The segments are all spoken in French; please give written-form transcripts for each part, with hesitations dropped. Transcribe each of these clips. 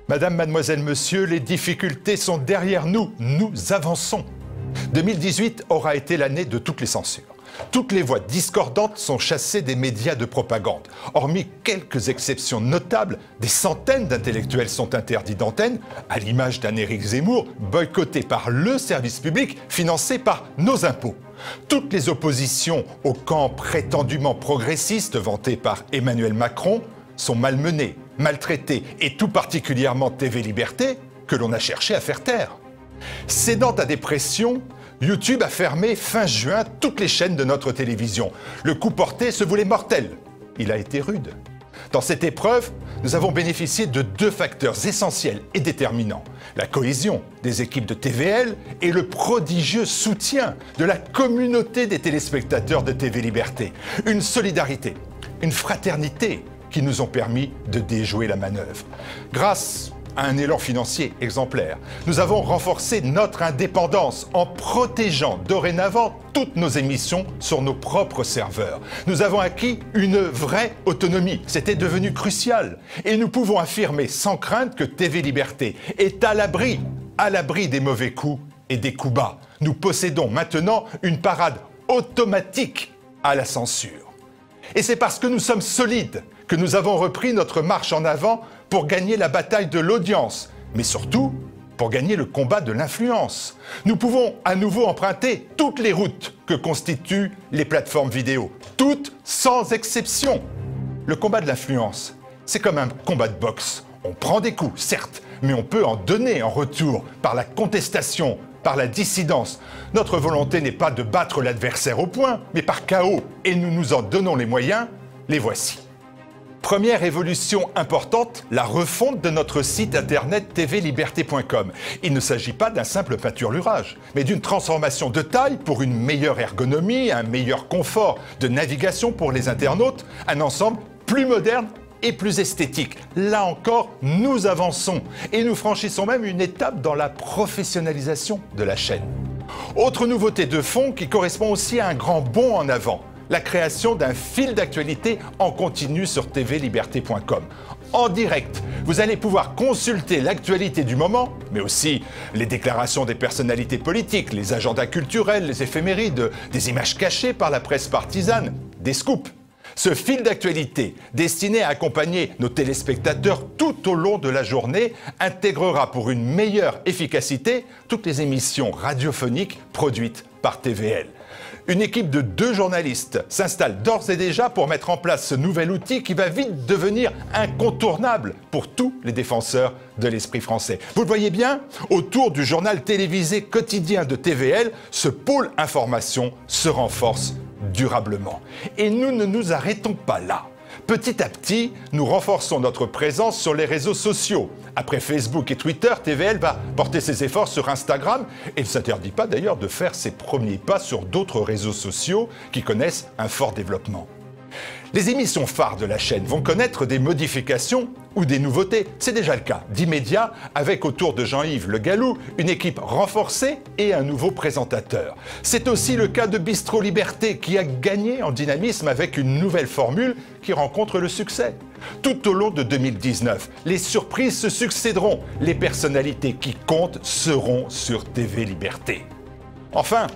Madame, mademoiselle, monsieur, les difficultés sont derrière nous. Nous avançons. 2018 aura été l'année de toutes les censures. Toutes les voix discordantes sont chassées des médias de propagande. Hormis quelques exceptions notables, des centaines d'intellectuels sont interdits d'antenne, à l'image d'un Éric Zemmour, boycotté par le service public, financé par nos impôts. Toutes les oppositions au camp prétendument progressiste vanté par Emmanuel Macron sont malmenées, maltraitées, et tout particulièrement TV Liberté, que l'on a cherché à faire taire. Cédant à des pressions, YouTube a fermé fin juin toutes les chaînes de notre télévision. Le coup porté se voulait mortel. Il a été rude. Dans cette épreuve, nous avons bénéficié de deux facteurs essentiels et déterminants. La cohésion des équipes de TVL et le prodigieux soutien de la communauté des téléspectateurs de TV Liberté. Une solidarité, une fraternité qui nous ont permis de déjouer la manœuvre. Grâce à un élan financier exemplaire, nous avons renforcé notre indépendance en protégeant dorénavant toutes nos émissions sur nos propres serveurs. Nous avons acquis une vraie autonomie. C'était devenu crucial. Et nous pouvons affirmer sans crainte que TV Liberté est à l'abri des mauvais coups et des coups bas. Nous possédons maintenant une parade automatique à la censure. Et c'est parce que nous sommes solides que nous avons repris notre marche en avant pour gagner la bataille de l'audience, mais surtout pour gagner le combat de l'influence. Nous pouvons à nouveau emprunter toutes les routes que constituent les plateformes vidéo, toutes sans exception. Le combat de l'influence, c'est comme un combat de boxe. On prend des coups, certes, mais on peut en donner en retour par la contestation, par la dissidence. Notre volonté n'est pas de battre l'adversaire au poing, mais par chaos, et nous nous en donnons les moyens. Les voici. Première évolution importante, la refonte de notre site internet tvliberté.com. Il ne s'agit pas d'un simple peinturlurage, mais d'une transformation de taille pour une meilleure ergonomie, un meilleur confort de navigation pour les internautes, un ensemble plus moderne et plus esthétique. Là encore, nous avançons et nous franchissons même une étape dans la professionnalisation de la chaîne. Autre nouveauté de fond qui correspond aussi à un grand bond en avant, la création d'un fil d'actualité en continu sur tvliberté.com. En direct, vous allez pouvoir consulter l'actualité du moment, mais aussi les déclarations des personnalités politiques, les agendas culturels, les éphémérides, des images cachées par la presse partisane, des scoops. Ce fil d'actualité, destiné à accompagner nos téléspectateurs tout au long de la journée, intégrera pour une meilleure efficacité toutes les émissions radiophoniques produites par TVL. Une équipe de 2 journalistes s'installe d'ores et déjà pour mettre en place ce nouvel outil qui va vite devenir incontournable pour tous les défenseurs de l'esprit français. Vous le voyez bien, autour du journal télévisé quotidien de TVL, ce pôle information se renforce durablement. Et nous ne nous arrêtons pas là. Petit à petit, nous renforçons notre présence sur les réseaux sociaux. Après Facebook et Twitter, TVL va porter ses efforts sur Instagram et ne s'interdit pas d'ailleurs de faire ses premiers pas sur d'autres réseaux sociaux qui connaissent un fort développement. Les émissions phares de la chaîne vont connaître des modifications ou des nouveautés. C'est déjà le cas d'Immédiat avec autour de Jean-Yves Le Gallou une équipe renforcée et un nouveau présentateur. C'est aussi le cas de Bistro Liberté qui a gagné en dynamisme avec une nouvelle formule qui rencontre le succès. Tout au long de 2019, les surprises se succéderont. Les personnalités qui comptent seront sur TV Liberté. Enfin,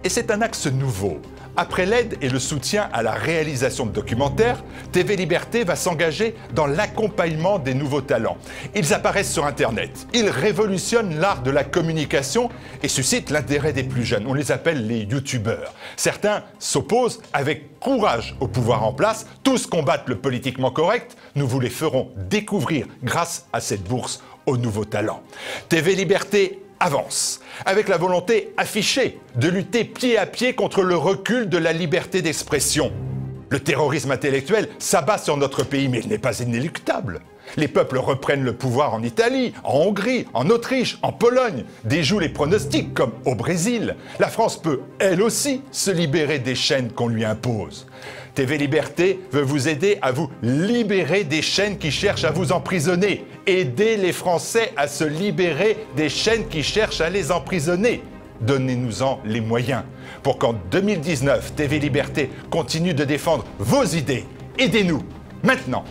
et c'est un axe nouveau, après l'aide et le soutien à la réalisation de documentaires, TV Liberté va s'engager dans l'accompagnement des nouveaux talents. Ils apparaissent sur Internet, ils révolutionnent l'art de la communication et suscitent l'intérêt des plus jeunes. On les appelle les youtubeurs. Certains s'opposent avec courage au pouvoir en place, tous combattent le politiquement correct. Nous vous les ferons découvrir grâce à cette bourse aux nouveaux talents. TV Liberté avance, avec la volonté affichée de lutter pied à pied contre le recul de la liberté d'expression. Le terrorisme intellectuel s'abat sur notre pays, mais il n'est pas inéluctable. Les peuples reprennent le pouvoir en Italie, en Hongrie, en Autriche, en Pologne, déjouent les pronostics comme au Brésil. La France peut, elle aussi, se libérer des chaînes qu'on lui impose. TV Liberté veut vous aider à vous libérer des chaînes qui cherchent à vous emprisonner. Aidez les Français à se libérer des chaînes qui cherchent à les emprisonner. Donnez-nous-en les moyens pour qu'en 2019, TV Liberté continue de défendre vos idées. Aidez-nous, maintenant.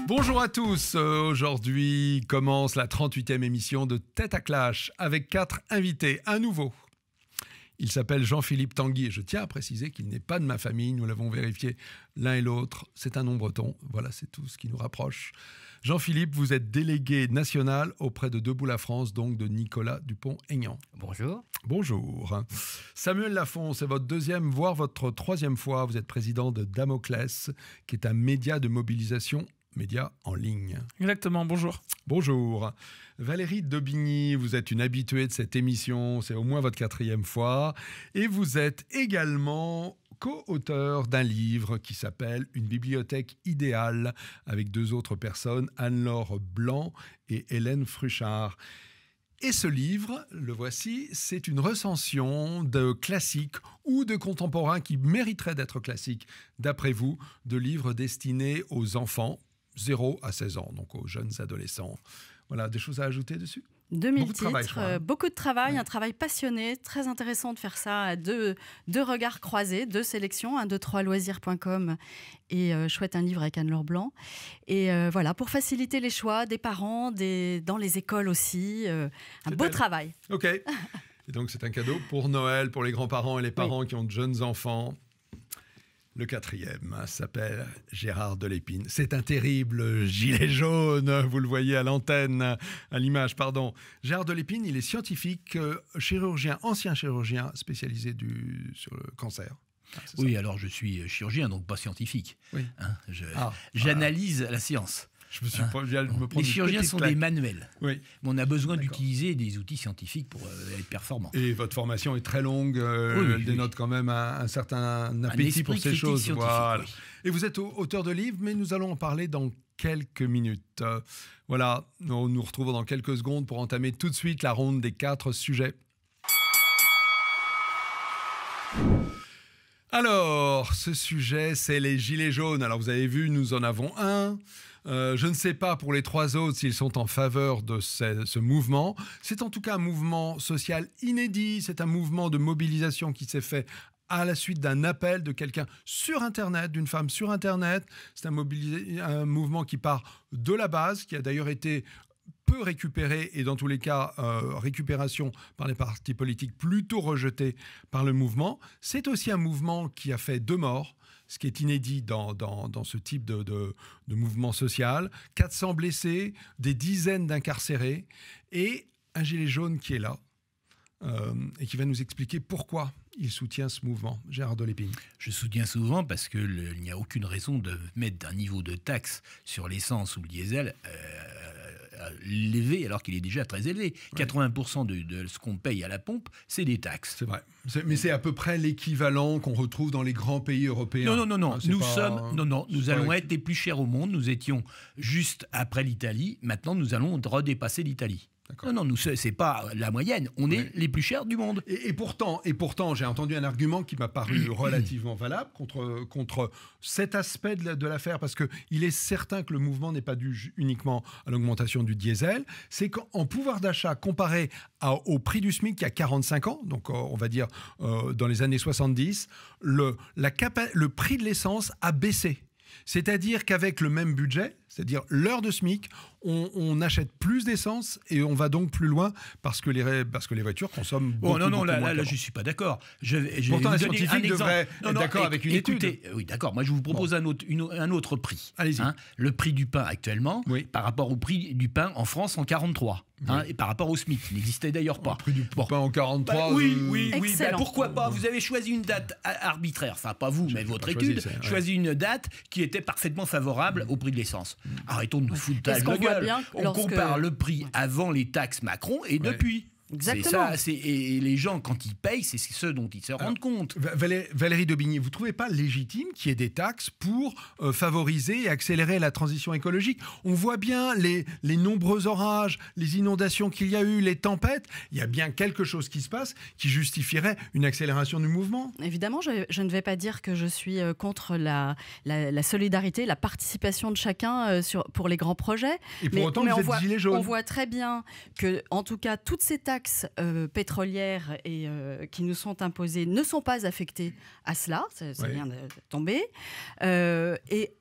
Bonjour à tous, aujourd'hui commence la 38e émission de Tête à Clash avec 4 invités, un nouveau. Il s'appelle Jean-Philippe Tanguy et je tiens à préciser qu'il n'est pas de ma famille, nous l'avons vérifié l'un et l'autre, c'est un nom breton, voilà c'est tout ce qui nous rapproche. Jean-Philippe, vous êtes délégué national auprès de Debout la France, donc de Nicolas Dupont-Aignan. Bonjour. Bonjour. Samuel Lafont, c'est votre deuxième, voire votre troisième fois, vous êtes président de Damoclès, qui est un média de mobilisation médias en ligne. Exactement, bonjour. Bonjour. Valérie Daubigny, vous êtes une habituée de cette émission, c'est au moins votre 4e fois, et vous êtes également co-auteur d'un livre qui s'appelle « Une bibliothèque idéale » avec 2 autres personnes, Anne-Laure Blanc et Hélène Fruchard. Et ce livre, le voici, c'est une recension de classiques ou de contemporains qui mériteraient d'être classiques, d'après vous, de livres destinés aux enfants, 0 à 16 ans, donc aux jeunes adolescents. Voilà, des choses à ajouter dessus ? 2000 titres, beaucoup de travail, un travail passionné, très intéressant de faire ça à deux regards croisés, 2 sélections, 123loisirs.com et Chouette un livre avec Anne-Laure Blanc. Et voilà, pour faciliter les choix des parents, dans les écoles aussi, un beau travail. Ok, et donc c'est un cadeau pour Noël, pour les grands-parents et les parents qui ont de jeunes enfants. Le 4e s'appelle Gérard Delépine. C'est un terrible gilet jaune, vous le voyez à l'antenne, à l'image, pardon. Gérard Delépine, il est scientifique, chirurgien, ancien chirurgien spécialisé sur le cancer. Oui, alors je suis chirurgien, donc pas scientifique. Oui. Hein, j'analyse la science. Je me suis pas, je me prends les chirurgiens sont des manuels. Oui. Mais on a besoin d'utiliser des outils scientifiques pour être performant. Et votre formation est très longue, elle dénote quand même un certain appétit pour ces choses. Voilà. Oui. Et vous êtes auteur de livres, mais nous allons en parler dans quelques minutes. Voilà, nous nous retrouvons dans quelques secondes pour entamer tout de suite la ronde des 4 sujets. Alors, ce sujet, c'est les gilets jaunes. Alors, vous avez vu, nous en avons un. Je ne sais pas pour les 3 autres s'ils sont en faveur de ce mouvement. C'est en tout cas un mouvement social inédit. C'est un mouvement de mobilisation qui s'est fait à la suite d'un appel de quelqu'un sur Internet, d'une femme sur Internet. C'est un mouvement qui part de la base, qui a d'ailleurs été peu récupéré et dans tous les cas récupération par les partis politiques plutôt rejetés par le mouvement. C'est aussi un mouvement qui a fait 2 morts, ce qui est inédit dans ce type de mouvement social. 400 blessés, des dizaines d'incarcérés et un gilet jaune qui est là et qui va nous expliquer pourquoi il soutient ce mouvement. Gérard Delépine. Je soutiens souvent parce qu'il n'y a aucune raison de mettre un niveau de taxe sur l'essence ou le diesel élevé alors qu'il est déjà très élevé. Ouais. 80% de ce qu'on paye à la pompe, c'est des taxes. C'est vrai. Mais c'est à peu près l'équivalent qu'on retrouve dans les grands pays européens. Non. Nous allons être les plus chers au monde. Nous étions juste après l'Italie. Maintenant, nous allons redépasser l'Italie. Non, c'est pas la moyenne. On est les plus chers du monde. Et pourtant, j'ai entendu un argument qui m'a paru relativement valable contre cet aspect de l'affaire, parce qu'il est certain que le mouvement n'est pas dû uniquement à l'augmentation du diesel. C'est qu'en pouvoir d'achat, comparé au prix du SMIC il y a 45 ans, donc on va dire dans les années 70, le prix de l'essence a baissé. C'est-à-dire qu'avec le même budget, c'est-à-dire l'heure de SMIC, on achète plus d'essence et on va donc plus loin parce que les voitures consomment beaucoup, beaucoup moins. Là, je ne suis pas d'accord. Pourtant, un scientifique devrait être d'accord avec une étude. Oui, d'accord. Moi, je vous propose un autre prix. Allez-y. Le prix du pain actuellement, par rapport au prix du pain en France en 43. Et par rapport au SMIC, qui n'existait d'ailleurs pas. Le prix du pain en 43. Oui. Pourquoi pas ? Vous avez choisi une date arbitraire, enfin pas vous, mais votre étude, choisi une date qui était parfaitement favorable au prix de l'essence. Arrêtons de nous foutre de gueule. On compare le prix avant les taxes Macron et depuis. Exactement. C'est ça, et les gens, quand ils payent, c'est ceux dont ils se rendent compte. Valérie Daubigny, vous ne trouvez pas légitime qu'il y ait des taxes pour favoriser et accélérer la transition écologique ? On voit bien les nombreux orages, les inondations qu'il y a eu, les tempêtes. Il y a bien quelque chose qui se passe qui justifierait une accélération du mouvement. Évidemment, je ne vais pas dire que je suis contre la solidarité, la participation de chacun pour les grands projets. Et pour autant, vous êtes gilet jaune. On voit très bien que, en tout cas, toutes ces taxes taxes pétrolières et, qui nous sont imposées ne sont pas affectées à cela, ça vient de tomber. Et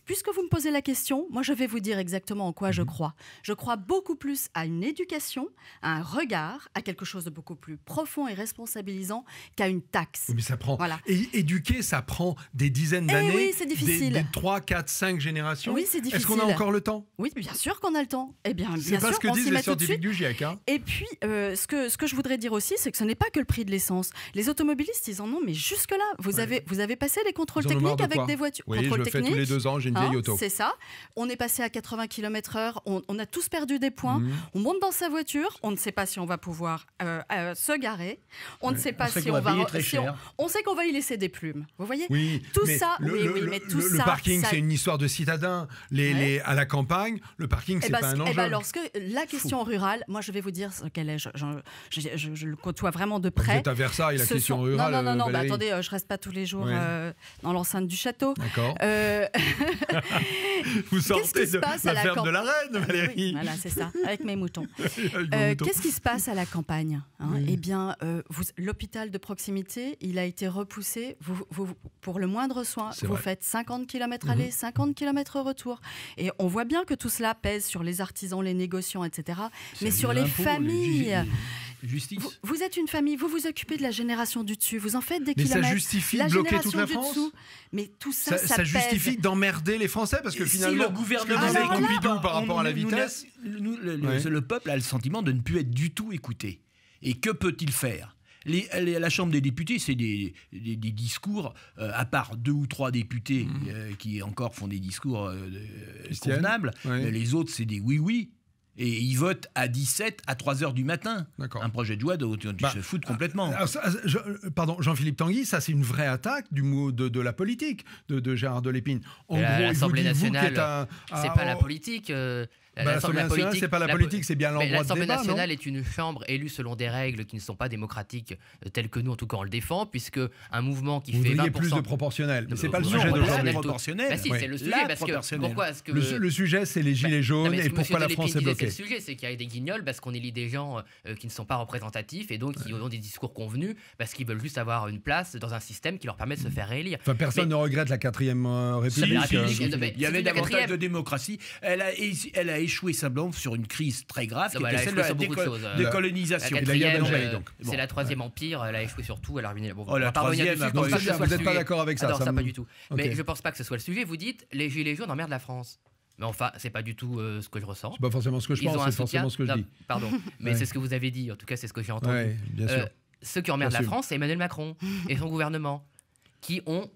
puisque vous me posez la question, moi je vais vous dire exactement en quoi je crois. Je crois beaucoup plus à une éducation, à un regard, à quelque chose de beaucoup plus profond et responsabilisant qu'à une taxe. Oui, mais ça prend... Et éduquer, ça prend des dizaines d'années. Oui, c'est difficile. Des 3, 4, 5 générations. Oui, c'est difficile. Est-ce qu'on a encore le temps? Oui, bien sûr qu'on a le temps. Eh bien, c'est pas sûr, ce que disent les scientifiques du GIEC. Hein. Et puis, ce que je voudrais dire aussi, c'est que ce n'est pas que le prix de l'essence. Les automobilistes, ils en ont, mais jusque-là, vous avez passé les contrôles techniques avec des voitures. Oui, je le fais tous les 2 ans. J'ai une vieille auto. C'est ça. On est passé à 80 km/h. On a tous perdu des points. On monte dans sa voiture. On ne sait pas si on va pouvoir se garer. On ne sait pas si on va. On sait qu'on va y laisser des plumes. Vous voyez. Oui. Tout ça. Le parking, c'est une histoire de citadins. À la campagne, le parking, c'est pas un enjeu. Lorsque la question rurale, moi, je vais vous dire ce qu'elle est. Je le côtoie vraiment de près. Vous êtes à Versailles, la question rurale. Non. Attendez, je reste pas tous les jours dans l'enceinte du château. D'accord. Vous sortez de la ferme de la Reine, Valérie. Oui, voilà, c'est ça, avec mes moutons. Qu'est-ce qui se passe à la campagne, Eh bien, l'hôpital de proximité, il a été repoussé. Pour le moindre soin, vous faites 50 km aller, 50 km retour. Et on voit bien que tout cela pèse sur les artisans, les négociants, etc. Mais sur les familles... Justice. Vous êtes une famille, vous vous occupez de la génération du dessus, vous en faites des kilomètres. Mais ça justifie de bloquer toute la France. Mais tout ça, ça justifie d'emmerder les Français parce que finalement, si le gouvernement Pompidou par rapport à la vitesse, le peuple a le sentiment de ne plus être du tout écouté. Et que peut-il faire ? La Chambre des députés, c'est des discours, à part 2 ou 3 députés qui encore font des discours convenables. Les autres, c'est des oui-oui. Et ils votent à 17 à 3 heures du matin. Un projet de loi dont ils se foutent complètement. Pardon, Jean-Philippe Tanguy, ça c'est une vraie attaque de la politique de Gérard Delépine. En gros, l'Assemblée nationale, c'est pas la politique. L'Assemblée nationale, c'est pas la politique, c'est bien l'endroit de débat. L'Assemblée nationale est une chambre élue selon des règles qui ne sont pas démocratiques telles que nous, en tout cas, on le défend, puisque un mouvement qui fait 20%... plus de proportionnel, mais c'est pas le sujet d'aujourd'hui. Si, c'est le sujet, parce que pourquoi est-ce que... Le sujet, c'est les gilets jaunes et pourquoi la France est bloquée. Le sujet, c'est qu'il y a des guignols parce qu'on élit des gens qui ne sont pas représentatifs et donc qui ont des discours convenus parce qu'ils veulent juste avoir une place dans un système qui leur permet de se faire réélire. Enfin, personne ne regrette la 4e République. Il y avait davantage de démocratie. Elle a échoué simplement sur une crise très grave qui était celle de la décolonisation. C'est la 3e Empire, elle a échoué sur tout, elle a ruiné... Vous n'êtes pas d'accord avec ça? Non, ça pas du tout. Mais je pense pas que ce soit le sujet. Vous dites, les gilets jaunes emmerdent la France. Mais enfin, c'est pas du tout ce que je ressens. C'est pas forcément ce que je pense, c'est forcément ce que je dis. Pardon, mais c'est ce que vous avez dit. En tout cas, c'est ce que j'ai entendu. Bien sûr. Ceux qui emmerdent la France, c'est Emmanuel Macron et son gouvernement, qui ont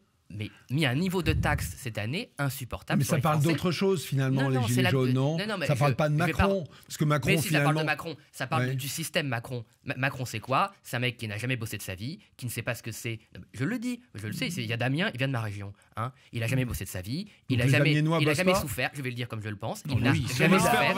mis un niveau de taxe cette année insupportable. Mais ça parle d'autre chose finalement, les gilets jaunes, non? Ça parle pas de Macron, parce que Macron finalement... ça parle de Macron, ça parle du système Macron. Macron, c'est quoi? C'est un mec qui n'a jamais bossé de sa vie, qui ne sait pas ce que c'est. Je le dis, je le sais. Il y a Damien, il vient de ma région. Il n'a jamais bossé de sa vie, il n'a jamais souffert. Je vais le dire comme je le pense. Il n'a jamais souffert.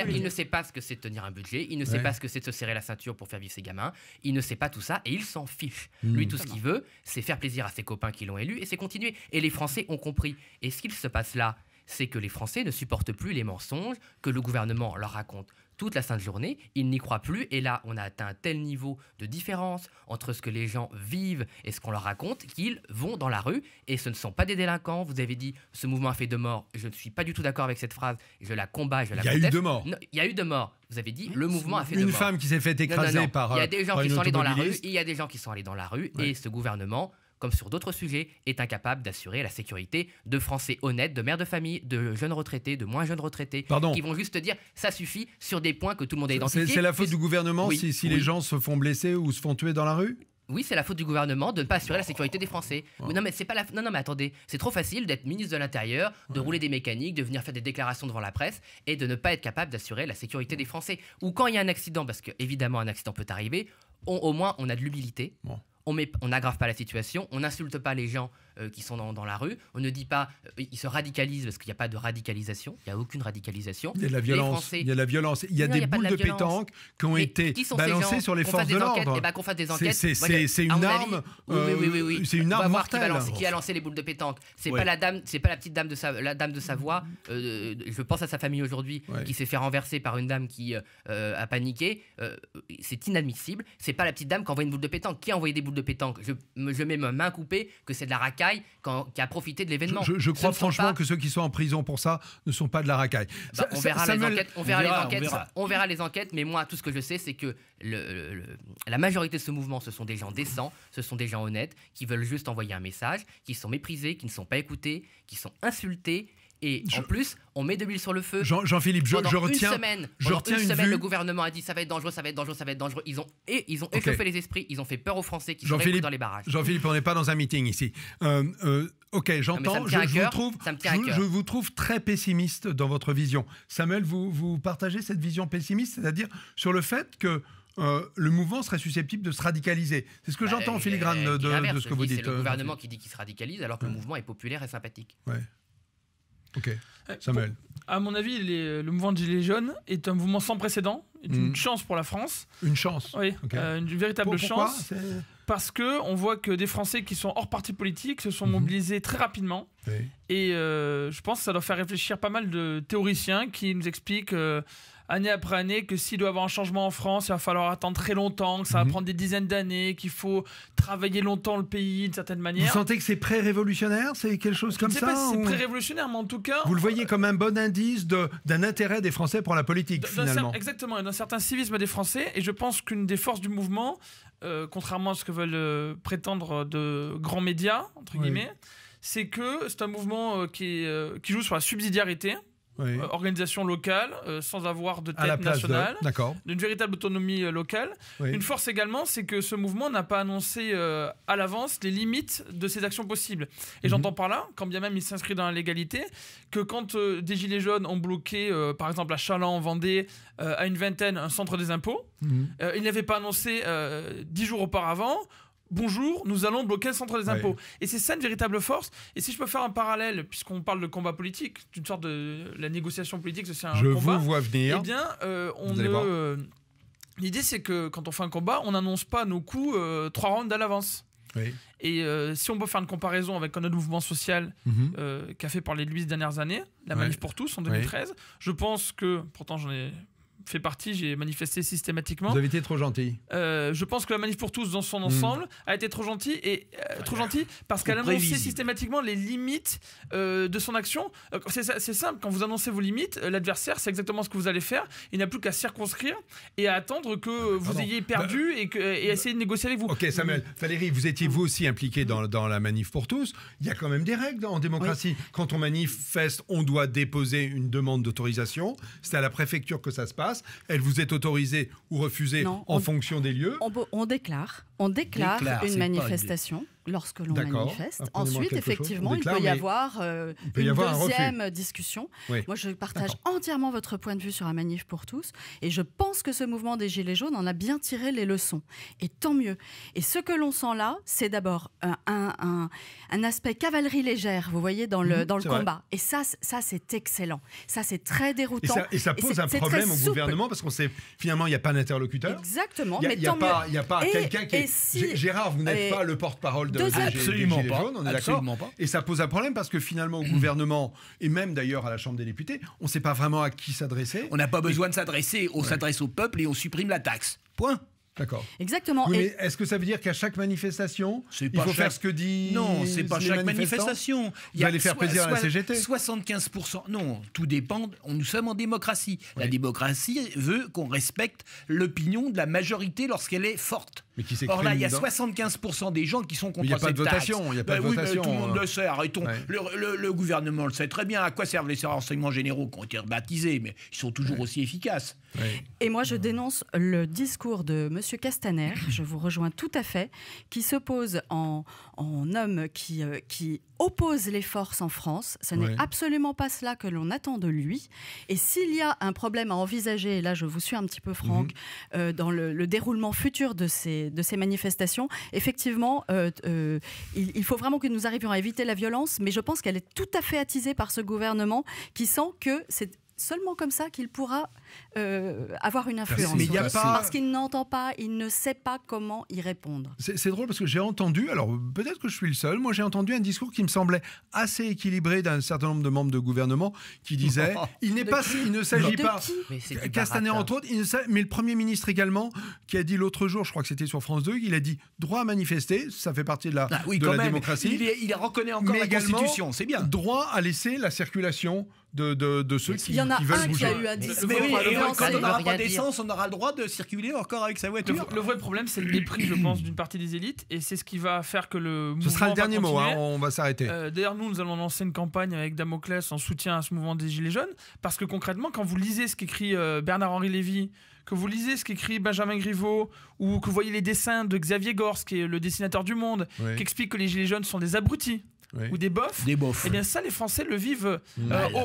Il ne sait pas ce que c'est de tenir un budget. Il ne sait pas ce que c'est de se serrer la ceinture pour faire vivre ses gamins. Il ne sait pas tout ça et il s'en fiche. Lui, tout ce qu'il veut, c'est faire plaisir à ses copains qui l'ont élu et c'est continuer. Et les Français ont compris. Et ce qu'il se passe là, c'est que les Français ne supportent plus les mensonges que le gouvernement leur raconte toute la sainte journée. Ils n'y croient plus. Et là, on a atteint un tel niveau de différence entre ce que les gens vivent et ce qu'on leur raconte qu'ils vont dans la rue. Et ce ne sont pas des délinquants. Vous avez dit, ce mouvement a fait 2 morts. Je ne suis pas du tout d'accord avec cette phrase. Je la combats, je la conteste. Il y a eu 2 morts. Il y a eu 2 morts. Vous avez dit, le mouvement a fait 2 morts. Une femme qui s'est fait écraser par... Il y a des gens qui sont allés dans la rue. Il y a des gens qui sont allés dans la rue. Et ce gouvernement, comme sur d'autres sujets, est incapable d'assurer la sécurité de Français honnêtes, de mères de famille, de jeunes retraités, de moins jeunes retraités, qui vont juste dire ça suffit sur des points que tout le monde a identifiés. C'est la faute du gouvernement si les gens se font blesser ou se font tuer dans la rue? Oui, c'est la faute du gouvernement de ne pas assurer la sécurité des Français. Non, mais c'est pas non, mais attendez, c'est trop facile d'être ministre de l'Intérieur, de rouler des mécaniques, de venir faire des déclarations devant la presse et de ne pas être capable d'assurer la sécurité des Français. Ou quand il y a un accident, parce qu'évidemment un accident peut arriver, au moins on a de l'humilité. on n'aggrave pas la situation, on n'insulte pas les gens qui sont dans la rue, on ne dit pas ils se radicalisent parce qu'il n'y a pas de radicalisation, il n'y a aucune radicalisation. Il y a de la violence, il y a de la violence, il y a des boules de pétanque qui ont été balancées sur les forces de l'ordre. Qu'on fasse des enquêtes. C'est une arme. Oui. C'est une arme mortelle. Qui a lancé les boules de pétanque? C'est pas la petite dame la dame de Savoie. Je pense à sa famille aujourd'hui qui s'est fait renverser par une dame qui a paniqué. C'est inadmissible. C'est pas la petite dame qui envoie une boule de pétanque. Qui a envoyé des boules de pétanque? Je mets ma main coupée que c'est de la racaille qui a profité de l'événement. Je crois franchement que ceux qui sont en prison pour ça ne sont pas de la racaille. On verra les enquêtes, mais moi, tout ce que je sais, c'est que la majorité de ce mouvement, ce sont des gens décents, ce sont des gens honnêtes, qui veulent juste envoyer un message, qui sont méprisés, qui ne sont pas écoutés, qui sont insultés. Et en plus, on met de l'huile sur le feu. Jean-Philippe, je retiens une semaine, le gouvernement a dit ça va être dangereux. Ils ont échauffé les esprits, ils ont fait peur aux Français qui sont restés dans les barrages. Jean-Philippe, on n'est pas dans un meeting ici. Ok, j'entends. Je vous trouve très pessimiste dans votre vision. Samuel, vous partagez cette vision pessimiste, c'est-à-dire sur le fait que le mouvement serait susceptible de se radicaliser. C'est ce que j'entends en filigrane de ce que vous dites. C'est le gouvernement qui dit qu'il se radicalise alors que le mouvement est populaire et sympathique. Ouais. Ok, Samuel. À mon avis, le mouvement de Gilets jaunes est un mouvement sans précédent, est une chance pour la France. Une chance. Oui, okay. Une véritable chance. Parce qu'on voit que des Français qui sont hors parti politique se sont mobilisés très rapidement. Oui. Et je pense que ça doit faire réfléchir pas mal de théoriciens qui nous expliquent année après année que s'il doit y avoir un changement en France, il va falloir attendre très longtemps, que ça va prendre des dizaines d'années, qu'il faut travailler longtemps le pays d'une certaine manière. Vous sentez que c'est pré-révolutionnaire? C'est quelque chose comme ça? Je ne sais pas si c'est pré-révolutionnaire, mais en tout cas... Vous le voyez comme un bon indice d'un intérêt des Français pour la politique, finalement. Exactement, et d'un certain civisme des Français. Et je pense qu'une des forces du mouvement, contrairement à ce que veulent prétendre de grands médias, entre guillemets, c'est que c'est un mouvement qui joue sur la subsidiarité. Oui. Organisation locale, sans avoir de tête nationale, d'une véritable autonomie locale. Oui. Une force également, c'est que ce mouvement n'a pas annoncé à l'avance les limites de ses actions possibles. Et j'entends par là, quand bien même il s'inscrit dans la légalité, que quand des Gilets jaunes ont bloqué, par exemple à Châlons, en Vendée, à une vingtaine, un centre des impôts, ils n'avaient pas annoncé 10 jours auparavant. Bonjour, nous allons bloquer le centre des impôts. Et c'est ça une véritable force. Et si je peux faire un parallèle, puisqu'on parle de combat politique, d'une sorte de la négociation politique, c'est un combat. Je vous vois venir. Eh bien, l'idée, c'est que quand on fait un combat, on n'annonce pas nos coups 3 rounds à l'avance. Oui. Et si on peut faire une comparaison avec un autre mouvement social qu'a fait par les 8 dernières années, la Manif pour tous en 2013, je pense que, pourtant j'en ai fait partie, j'ai manifesté systématiquement. Vous avez été trop gentil. Je pense que la Manif pour tous dans son ensemble a été trop gentil parce qu'elle annonçait systématiquement les limites de son action. C'est simple, quand vous annoncez vos limites, l'adversaire c'est exactement ce que vous allez faire. Il n'a plus qu'à circonscrire et à attendre que vous ayez perdu et essayer de négocier avec vous. Ok Samuel, Valérie, vous étiez vous aussi impliqué dans la Manif pour tous. Il y a quand même des règles en démocratie. Oui. Quand on manifeste, on doit déposer une demande d'autorisation. C'est à la préfecture que ça se passe. Elle vous est autorisée ou refusée en fonction des lieux. On déclare une manifestation lorsque l'on manifeste. Ensuite, effectivement, il peut y avoir une deuxième discussion. Oui. Moi, je partage entièrement votre point de vue sur la Manif pour tous. Et je pense que ce mouvement des Gilets jaunes en a bien tiré les leçons. Et tant mieux. Et ce que l'on sent là, c'est d'abord un aspect cavalerie légère, vous voyez, dans le combat. Et ça c'est excellent. Ça, c'est très déroutant. Et ça pose un problème au gouvernement parce qu'on sait, finalement, il n'y a pas d'interlocuteur. Exactement. Il n'y a pas quelqu'un qui est... Gérard, vous n'êtes pas le porte-parole des Gilets jaunes, on est d'accord. Et ça pose un problème parce que finalement, au gouvernement, et même d'ailleurs à la Chambre des députés, on ne sait pas vraiment à qui s'adresser. On n'a pas besoin de s'adresser, on s'adresse au peuple et on supprime la taxe. Point. D'accord. Exactement. Oui, mais est-ce que ça veut dire qu'à chaque manifestation, il faut faire ce que dit Non, c'est pas chaque manifestation. Vous allez faire plaisir à la CGT. 75%. Non, tout dépend. Nous sommes en démocratie. Oui. La démocratie veut qu'on respecte l'opinion de la majorité lorsqu'elle est forte. Mais qui Or là, il y a 75% des gens qui sont contre cette taxe. Il n'y a pas de votation. Tout le monde le sait. Arrêtons. Ouais. Le gouvernement le sait très bien. À quoi servent les renseignements généraux qui ont été rebaptisés, mais ils sont toujours aussi efficaces. Ouais. Et moi, je dénonce le discours de M. Castaner, je vous rejoins tout à fait, qui se pose en homme qui oppose les forces en France. Ce n'est absolument pas cela que l'on attend de lui. Et s'il y a un problème à envisager, et là je vous suis un petit peu Franck, dans le déroulement futur de ces manifestations, effectivement, il faut vraiment que nous arrivions à éviter la violence, mais je pense qu'elle est tout à fait attisée par ce gouvernement qui sent que c'est seulement comme ça qu'il pourra avoir une influence. Mais parce qu'il n'entend pas, il ne sait pas comment y répondre. C'est drôle parce que j'ai entendu, alors peut-être que je suis le seul, moi j'ai entendu un discours qui me semblait assez équilibré d'un certain nombre de membres de gouvernement qui disait il ne s'agit pas, Castaner entre autres, mais le Premier ministre également qui a dit l'autre jour, je crois que c'était sur France 2, il a dit droit à manifester, ça fait partie de la démocratie. Il reconnaît encore la Constitution, c'est bien. Droit à laisser la circulation de ceux qui veulent bouger. Qui a eu à dire. Quand on n'aura pas d'essence, on aura le droit de circuler encore avec sa voiture. Le vrai problème, c'est le mépris, je pense, d'une partie des élites, et c'est ce qui va faire que le mouvement. Ce sera le dernier mot, on va s'arrêter. D'ailleurs, nous allons lancer une campagne avec Damoclès en soutien à ce mouvement des Gilets jaunes, parce que concrètement, quand vous lisez ce qu'écrit Bernard-Henri Lévy, que vous lisez ce qu'écrit Benjamin Griveaux, ou que vous voyez les dessins de Xavier Gorce, qui est le dessinateur du Monde, qui explique que les Gilets jaunes sont des abrutis. Ou des bofs. Eh bien ça, les Français le vivent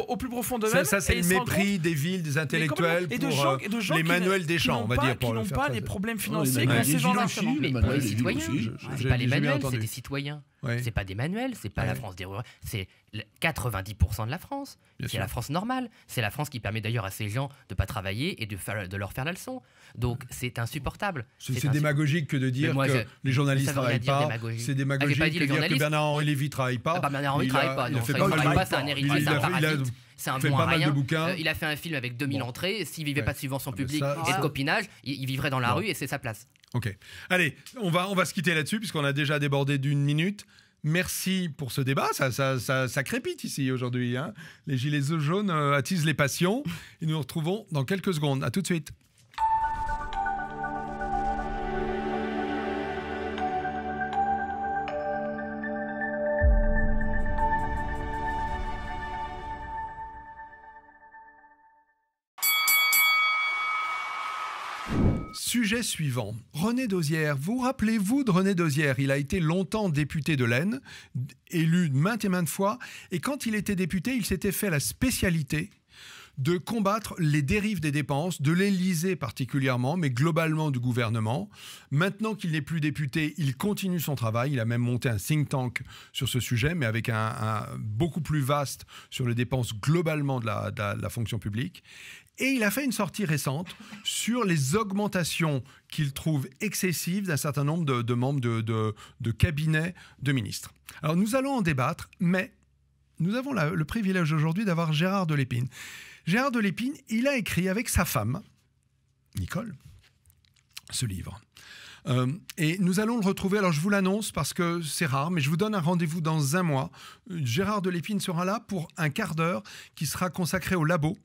au plus profond d'eux-mêmes. Ça c'est le mépris des villes, des intellectuels pour les Manuel Deschamps, on va dire. Qui n'ont pas les problèmes financiers que ces gens-là. Mais pour les citoyens, c'est pas les Manuels, c'est des citoyens. C'est pas des Manuels, c'est pas la France des ruraux, c'est 90% de la France. C'est la France normale. C'est la France qui permet d'ailleurs à ces gens de pas travailler et de leur faire la leçon. Donc c'est insupportable. C'est démagogique que de dire que les journalistes ne travaillent pas. C'est démagogique que de dire que Bernard-Henri Lévy ne travaille pas. Bernard-Henri ne travaille pas. C'est un héritier, c'est un parasite. C'est un bon à rien. Il a fait un film avec 2000 entrées. S'il vivait pas de subventions publiques et de copinage, il vivrait dans la rue et c'est sa place. Ok. Allez, on va se quitter là-dessus puisqu'on a déjà débordé d'1 minute. Merci pour ce débat, ça crépite ici aujourd'hui. Hein. Les gilets jaunes attisent les passions et nous nous retrouvons dans quelques secondes. À tout de suite. Sujet suivant. René Dosière. Vous rappelez-vous de René Dosière? Il a été longtemps député de l'Aisne, élu maintes et maintes fois. Et quand il était député, il s'était fait la spécialité de combattre les dérives des dépenses, de l'Élysée particulièrement, mais globalement du gouvernement. Maintenant qu'il n'est plus député, il continue son travail. Il a même monté un think tank sur ce sujet, mais avec un beaucoup plus vaste sur les dépenses globalement de la fonction publique. Et il a fait une sortie récente sur les augmentations qu'il trouve excessives d'un certain nombre de membres de cabinets de ministres. Alors nous allons en débattre, mais nous avons le privilège aujourd'hui d'avoir Gérard Delépine. Gérard Delépine, il a écrit avec sa femme, Nicole, ce livre. Et nous allons le retrouver, alors je vous l'annonce parce que c'est rare, mais je vous donne un rendez-vous dans 1 mois. Gérard Delépine sera là pour un quart d'heure qui sera consacré au labo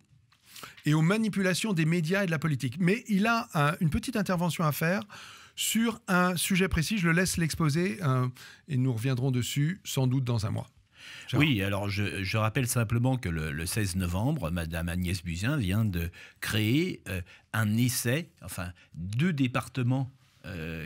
et aux manipulations des médias et de la politique. Mais il a une petite intervention à faire sur un sujet précis. Je le laisse l'exposer et nous reviendrons dessus sans doute dans 1 mois. Gérard. Oui, alors je rappelle simplement que le 16 novembre, Madame Agnès Buzyn vient de créer un essai, enfin 2 départements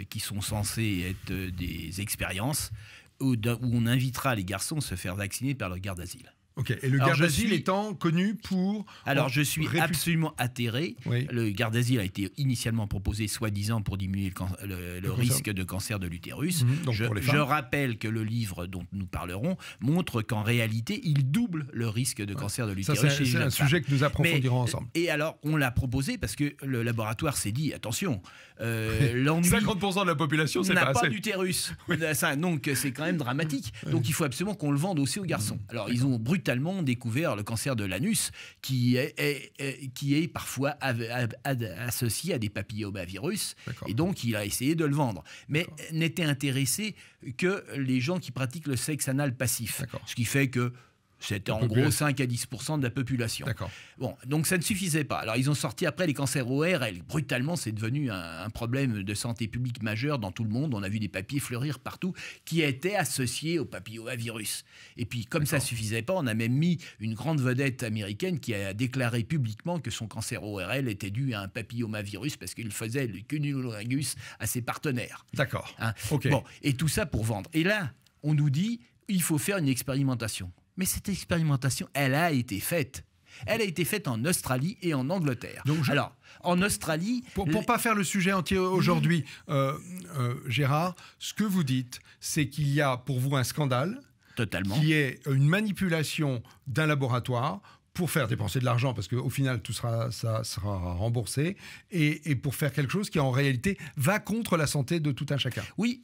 qui sont censés être des expériences où on invitera les garçons à se faire vacciner par le garde d'asile. Ok. Et le garde d'asile étant connu pour... Alors, je suis absolument atterré. Oui. Le garde d'asile a été initialement proposé, soi-disant, pour diminuer le risque de cancer de l'utérus. Je rappelle que le livre dont nous parlerons montre qu'en réalité, il double le risque de cancer de l'utérus. C'est un sujet que nous approfondirons ensemble. Et alors, on l'a proposé parce que le laboratoire s'est dit, attention, l'ennui... 50% de la population, c'est pas assez. N'a pas d'utérus. Donc, c'est quand même dramatique. Donc, il faut absolument qu'on le vende aussi aux garçons. Alors, ils ont brutalement découvert le cancer de l'anus qui est parfois associé à des papillomavirus. Et donc, il a essayé de le vendre. Mais n'était intéressé que les gens qui pratiquent le sexe anal passif. Ce qui fait que c'était en gros 5 à 10% de la population. Bon, donc ça ne suffisait pas. Alors ils ont sorti après les cancers ORL. Brutalement, c'est devenu un problème de santé publique majeur dans tout le monde. On a vu des papiers fleurir partout qui étaient associés au papillomavirus. Et puis comme ça ne suffisait pas, on a même mis une grande vedette américaine qui a déclaré publiquement que son cancer ORL était dû à un papillomavirus parce qu'il faisait le cunnilingus à ses partenaires. D'accord. Bon, et tout ça pour vendre. Et là, on nous dit... il faut faire une expérimentation. Mais cette expérimentation, elle a été faite. Elle a été faite en Australie et en Angleterre. Donc alors, en Australie... Pour ne pas faire le sujet entier aujourd'hui, Gérard, ce que vous dites, c'est qu'il y a pour vous un scandale, totalement, qui est une manipulation d'un laboratoire pour faire dépenser de l'argent, parce qu'au final, ça sera remboursé, et pour faire quelque chose qui, en réalité, va contre la santé de tout un chacun. Oui,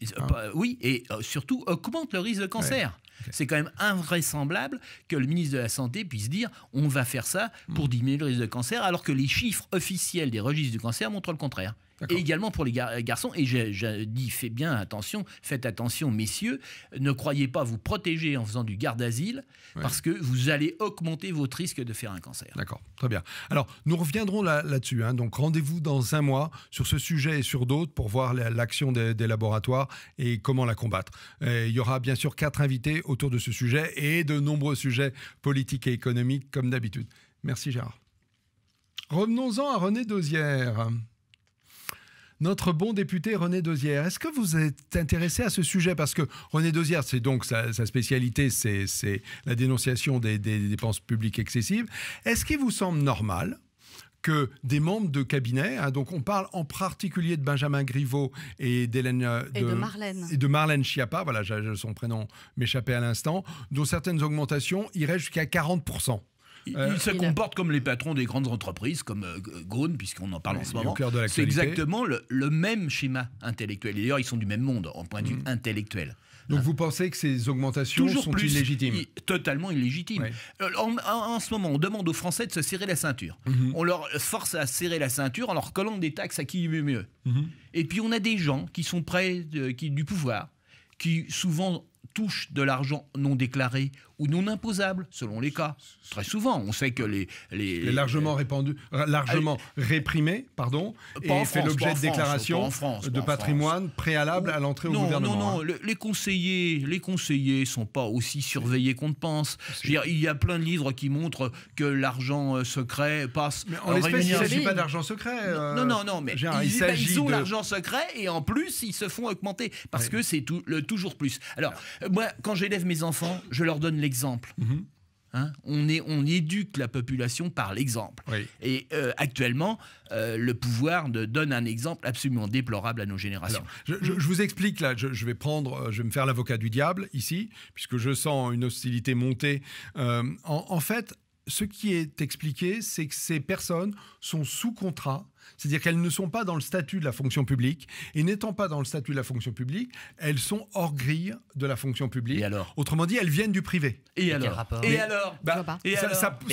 oui, et surtout augmente le risque de cancer. Ouais. Okay. C'est quand même invraisemblable que le ministre de la Santé puisse dire on va faire ça pour diminuer le risque de cancer, alors que les chiffres officiels des registres du cancer montrent le contraire. Et également pour les garçons, et je dis faites attention messieurs, ne croyez pas vous protéger en faisant du garde-asile, parce que vous allez augmenter votre risque de faire un cancer. D'accord, très bien. Alors, nous reviendrons là-dessus, hein. Donc rendez-vous dans un mois sur ce sujet et sur d'autres pour voir l'action des laboratoires et comment la combattre. Il y aura bien sûr 4 invités autour de ce sujet et de nombreux sujets politiques et économiques comme d'habitude. Merci Gérard. Revenons-en à René Dosière. Notre bon député René Dosière, est-ce que vous êtes intéressé à ce sujet? Parce que René Dosière, c'est donc sa spécialité, c'est la dénonciation des dépenses publiques excessives. Est-ce qu'il vous semble normal que des membres de cabinet, hein, donc on parle en particulier de Benjamin Griveaux et de Marlène Schiappa, voilà, son prénom m'échappait à l'instant, dont certaines augmentations iraient jusqu'à 40%. Il se comporte comme les patrons des grandes entreprises, comme Ghosn, puisqu'on en parle en ce moment. C'est exactement le même schéma intellectuel. Et d'ailleurs, ils sont du même monde, en point de vue intellectuel. Donc vous pensez que ces augmentations sont illégitimes? Totalement illégitimes. Oui. En ce moment, on demande aux Français de se serrer la ceinture. On leur force à serrer la ceinture en leur collant des taxes à qui veut mieux. Et puis on a des gens qui sont près du pouvoir, qui souvent touchent de l'argent non déclaré ou non imposable, selon les cas. Très souvent, on sait que les largement réprimé, et fait l'objet de déclarations de patrimoine préalable à l'entrée au gouvernement. Non, les conseillers sont pas aussi surveillés qu'on ne pense. Il y a plein de livres qui montrent que l'argent secret passe... Mais en l'espèce, il ne s'agit pas d'argent secret. Non, mais ils ont l'argent secret et en plus, ils se font augmenter parce que c'est toujours plus. Alors, moi, quand j'élève mes enfants, je leur donne l'exemple. Hein, on éduque la population par l'exemple. Et actuellement, le pouvoir donne un exemple absolument déplorable à nos générations. Alors, je vous explique là, je vais me faire l'avocat du diable ici, puisque je sens une hostilité monter. En fait, ce qui est expliqué, c'est que ces personnes sont sous contrat. C'est-à-dire qu'elles ne sont pas dans le statut de la fonction publique. Et n'étant pas dans le statut de la fonction publique, elles sont hors grille de la fonction publique. Et alors ? Autrement dit, elles viennent du privé. Et alors ?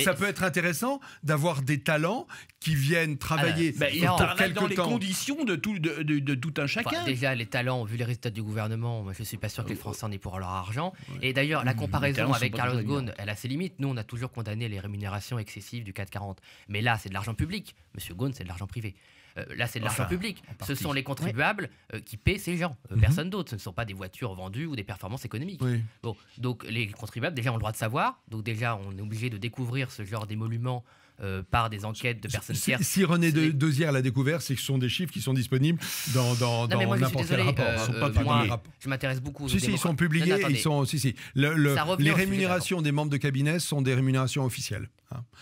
Ça peut être intéressant d'avoir des talents qui viennent travailler pour quelque temps. Dans les conditions de tout un chacun. Déjà, les talents, vu les résultats du gouvernement, moi, je ne suis pas sûr que les Français en aient pour leur argent. Et d'ailleurs, la comparaison avec Carlos Ghosn, elle a ses limites. Nous, on a toujours condamné les rémunérations excessives du CAC 40. Mais là, c'est de l'argent public. Monsieur Ghosn, c'est de l'argent privé. Là, c'est de l'argent public. Ce sont les contribuables qui paient ces gens, personne d'autre. Ce ne sont pas des voitures vendues ou des performances économiques. Bon, donc, les contribuables, déjà, ont le droit de savoir. Donc, déjà, on est obligé de découvrir ce genre d'émoluments par des enquêtes de personnes tierces. Si René Dosière l'a découvert, c'est que ce sont des chiffres qui sont disponibles dans n'importe quel rapport. Je m'intéresse beaucoup aux ils sont publiés. Les rémunérations des membres de cabinet sont des rémunérations officielles.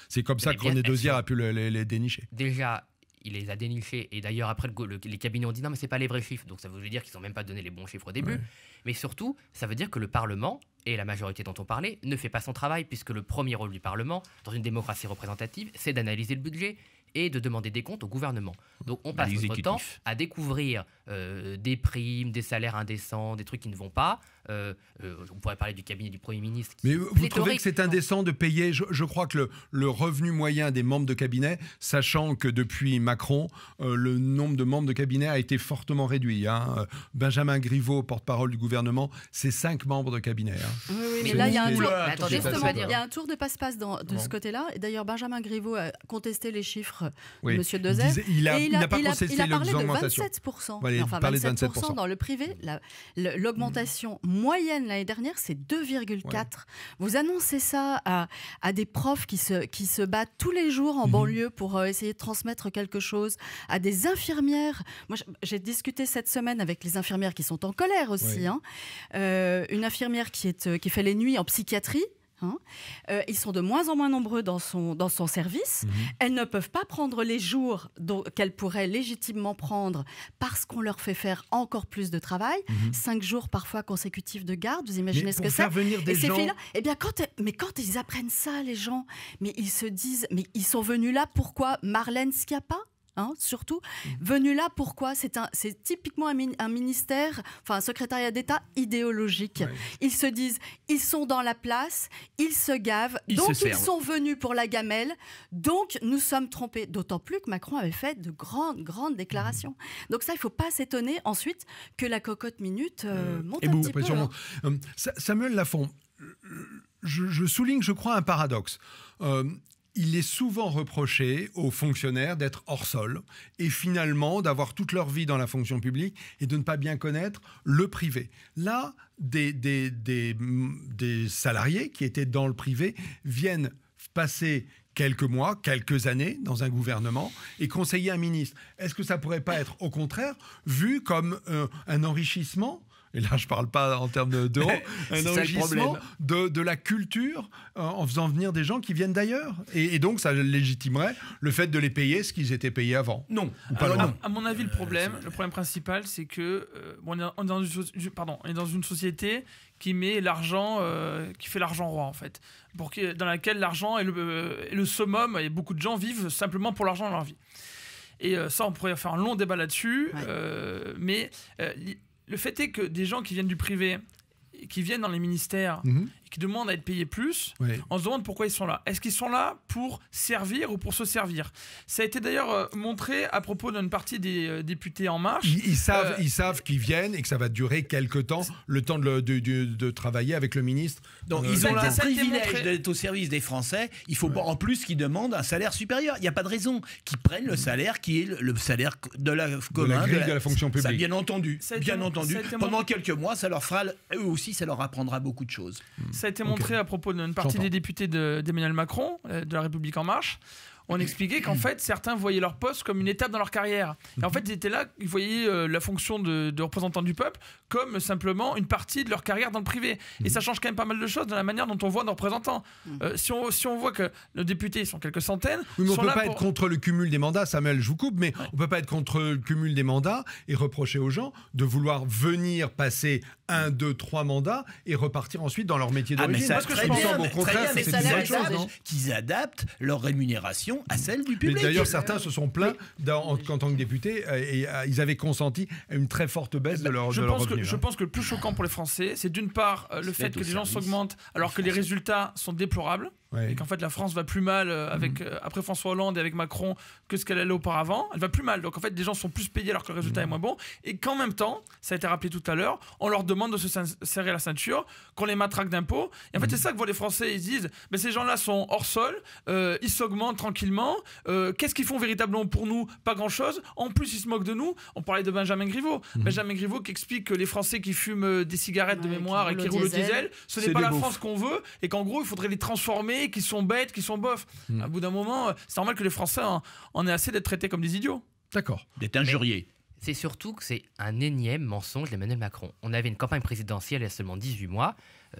C'est comme ça que René Dosière a pu les dénicher. Déjà, il les a dénichés. Et d'ailleurs, après, les cabinets ont dit non, mais c'est pas les vrais chiffres. Donc ça veut dire qu'ils n'ont même pas donné les bons chiffres au début. Mais surtout, ça veut dire que le Parlement, et la majorité dont on parlait, ne fait pas son travail, puisque le premier rôle du Parlement, dans une démocratie représentative, c'est d'analyser le budget et de demander des comptes au gouvernement. Donc on passe notre temps à découvrir des primes, des salaires indécents, des trucs qui ne vont pas. On pourrait parler du cabinet du Premier ministre. Mais vous trouvez que c'est indécent de payer? Je crois que le revenu moyen des membres de cabinet, sachant que depuis Macron, le nombre de membres de cabinet a été fortement réduit. Benjamin Griveaux, porte-parole du gouvernement, c'est 5 membres de cabinet. Oui, mais là, il y a un tour. Justement, il y a un tour de passe-passe de ce côté-là. Et d'ailleurs, Benjamin Griveaux a contesté les chiffres de M. Dosière. Il n'a pas contesté l'augmentation. Il a parlé de 27%. Enfin, 27% dans le privé. L'augmentation moyenne l'année dernière, c'est 2,4. Ouais. Vous annoncez ça à des profs qui se battent tous les jours en banlieue pour essayer de transmettre quelque chose, à des infirmières. Moi, j'ai discuté cette semaine avec les infirmières qui sont en colère aussi. Une infirmière qui fait les nuits en psychiatrie. Ils sont de moins en moins nombreux dans son service. Elles ne peuvent pas prendre les jours qu'elles pourraient légitimement prendre parce qu'on leur fait faire encore plus de travail. 5 jours parfois consécutifs de garde, vous imaginez ce que c'est. Venir des gens... Eh bien, quand ils apprennent ça, les gens, mais ils se disent, mais ils sont venus là pourquoi? Marlène Schiappa, surtout, venu là, pourquoi? C'est typiquement un ministère, enfin un secrétariat d'État idéologique. Ouais. Ils se disent, ils sont dans la place, ils se gavent, donc ils sont venus pour la gamelle, donc nous sommes trompés. D'autant plus que Macron avait fait de grandes déclarations. Donc ça, il ne faut pas s'étonner ensuite que la cocotte minute monte un petit peu. Samuel Lafont, je souligne, je crois, un paradoxe. Il est souvent reproché aux fonctionnaires d'être hors sol et finalement d'avoir toute leur vie dans la fonction publique et de ne pas bien connaître le privé. Là, des salariés qui étaient dans le privé viennent passer quelques mois, quelques années dans un gouvernement et conseiller un ministre. Est-ce que ça ne pourrait pas être, au contraire, vu comme un enrichissement ? Et là, je ne parle pas en termes d'euros, un enrichissement de la culture en faisant venir des gens qui viennent d'ailleurs. Et donc, ça légitimerait le fait de les payer ce qu'ils étaient payés avant. Non. À mon avis, le problème principal, c'est que on est dans une société qui met l'argent, qui fait l'argent roi, en fait. Dans laquelle l'argent est le summum, et beaucoup de gens vivent simplement pour l'argent dans leur vie. Et ça, on pourrait faire un long débat là-dessus. Ouais. Mais... le fait est que des gens qui viennent du privé, qui viennent dans les ministères et qui demandent à être payés plus, on se demande pourquoi ils sont là. Est-ce qu'ils sont là pour servir ou pour se servir? Ça a été d'ailleurs montré à propos d'une partie des députés En Marche. Ils savent qu'ils viennent et que ça va durer quelque temps, le temps de travailler avec le ministre. Donc ils ont le privilège d'être au service des Français. Il faut pas en plus qu'ils demandent un salaire supérieur. Il n'y a pas de raison qu'ils prennent le salaire qui est le salaire de la commun, de la fonction publique. Ça, bien entendu. Pendant quelques mois, ça leur fera, eux aussi, ça leur apprendra beaucoup de choses. Ça a été montré à propos d'une partie des députés d'Emmanuel Macron, de la République En Marche. On expliquait qu'en fait, certains voyaient leur poste comme une étape dans leur carrière. Et en fait, ils étaient là, ils voyaient la fonction de représentant du peuple comme simplement une partie de leur carrière dans le privé. Et ça change quand même pas mal de choses dans la manière dont on voit nos représentants. Si on voit que nos députés sont quelques centaines... Oui, mais on ne peut pas être contre le cumul des mandats, Samuel, je vous coupe, mais on ne peut pas être contre le cumul des mandats et reprocher aux gens de vouloir venir passer 1, 2, 3 mandats et repartir ensuite dans leur métier d'origine. Parce que je pense au contraire, c'est une bonne chose, qu'ils adaptent leur rémunération à celle du public. Mais d'ailleurs, certains se sont plaints en tant que députés et ils avaient consenti à une très forte baisse de leur revenu. Je pense que le plus choquant pour les Français, c'est d'une part le fait que les gens s'augmentent alors que les résultats sont déplorables. Et qu'en fait la France va plus mal après François Hollande et avec Macron que ce qu'elle allait auparavant. Elle va plus mal, donc en fait des gens sont plus payés alors que le résultat est moins bon, et qu'en même temps, ça a été rappelé tout à l'heure, on leur demande de se serrer la ceinture, qu'on les matraque d'impôts, et en fait c'est ça que voient les Français. Ils disent mais ces gens-là sont hors sol, ils s'augmentent tranquillement, qu'est-ce qu'ils font véritablement pour nous? Pas grand-chose. En plus ils se moquent de nous. On parlait de Benjamin Griveaux qui explique que les Français qui fument des cigarettes de mémoire et qui roulent au diesel, ce n'est pas la France qu'on veut, et qu'en gros il faudrait les transformer, qui sont bêtes, qui sont bofs. À bout d'un moment, c'est normal que les Français en aient assez d'être traités comme des idiots. D'accord. D'être injuriés. C'est surtout que c'est un énième mensonge d'Emmanuel Macron. On avait une campagne présidentielle il y a seulement 18 mois.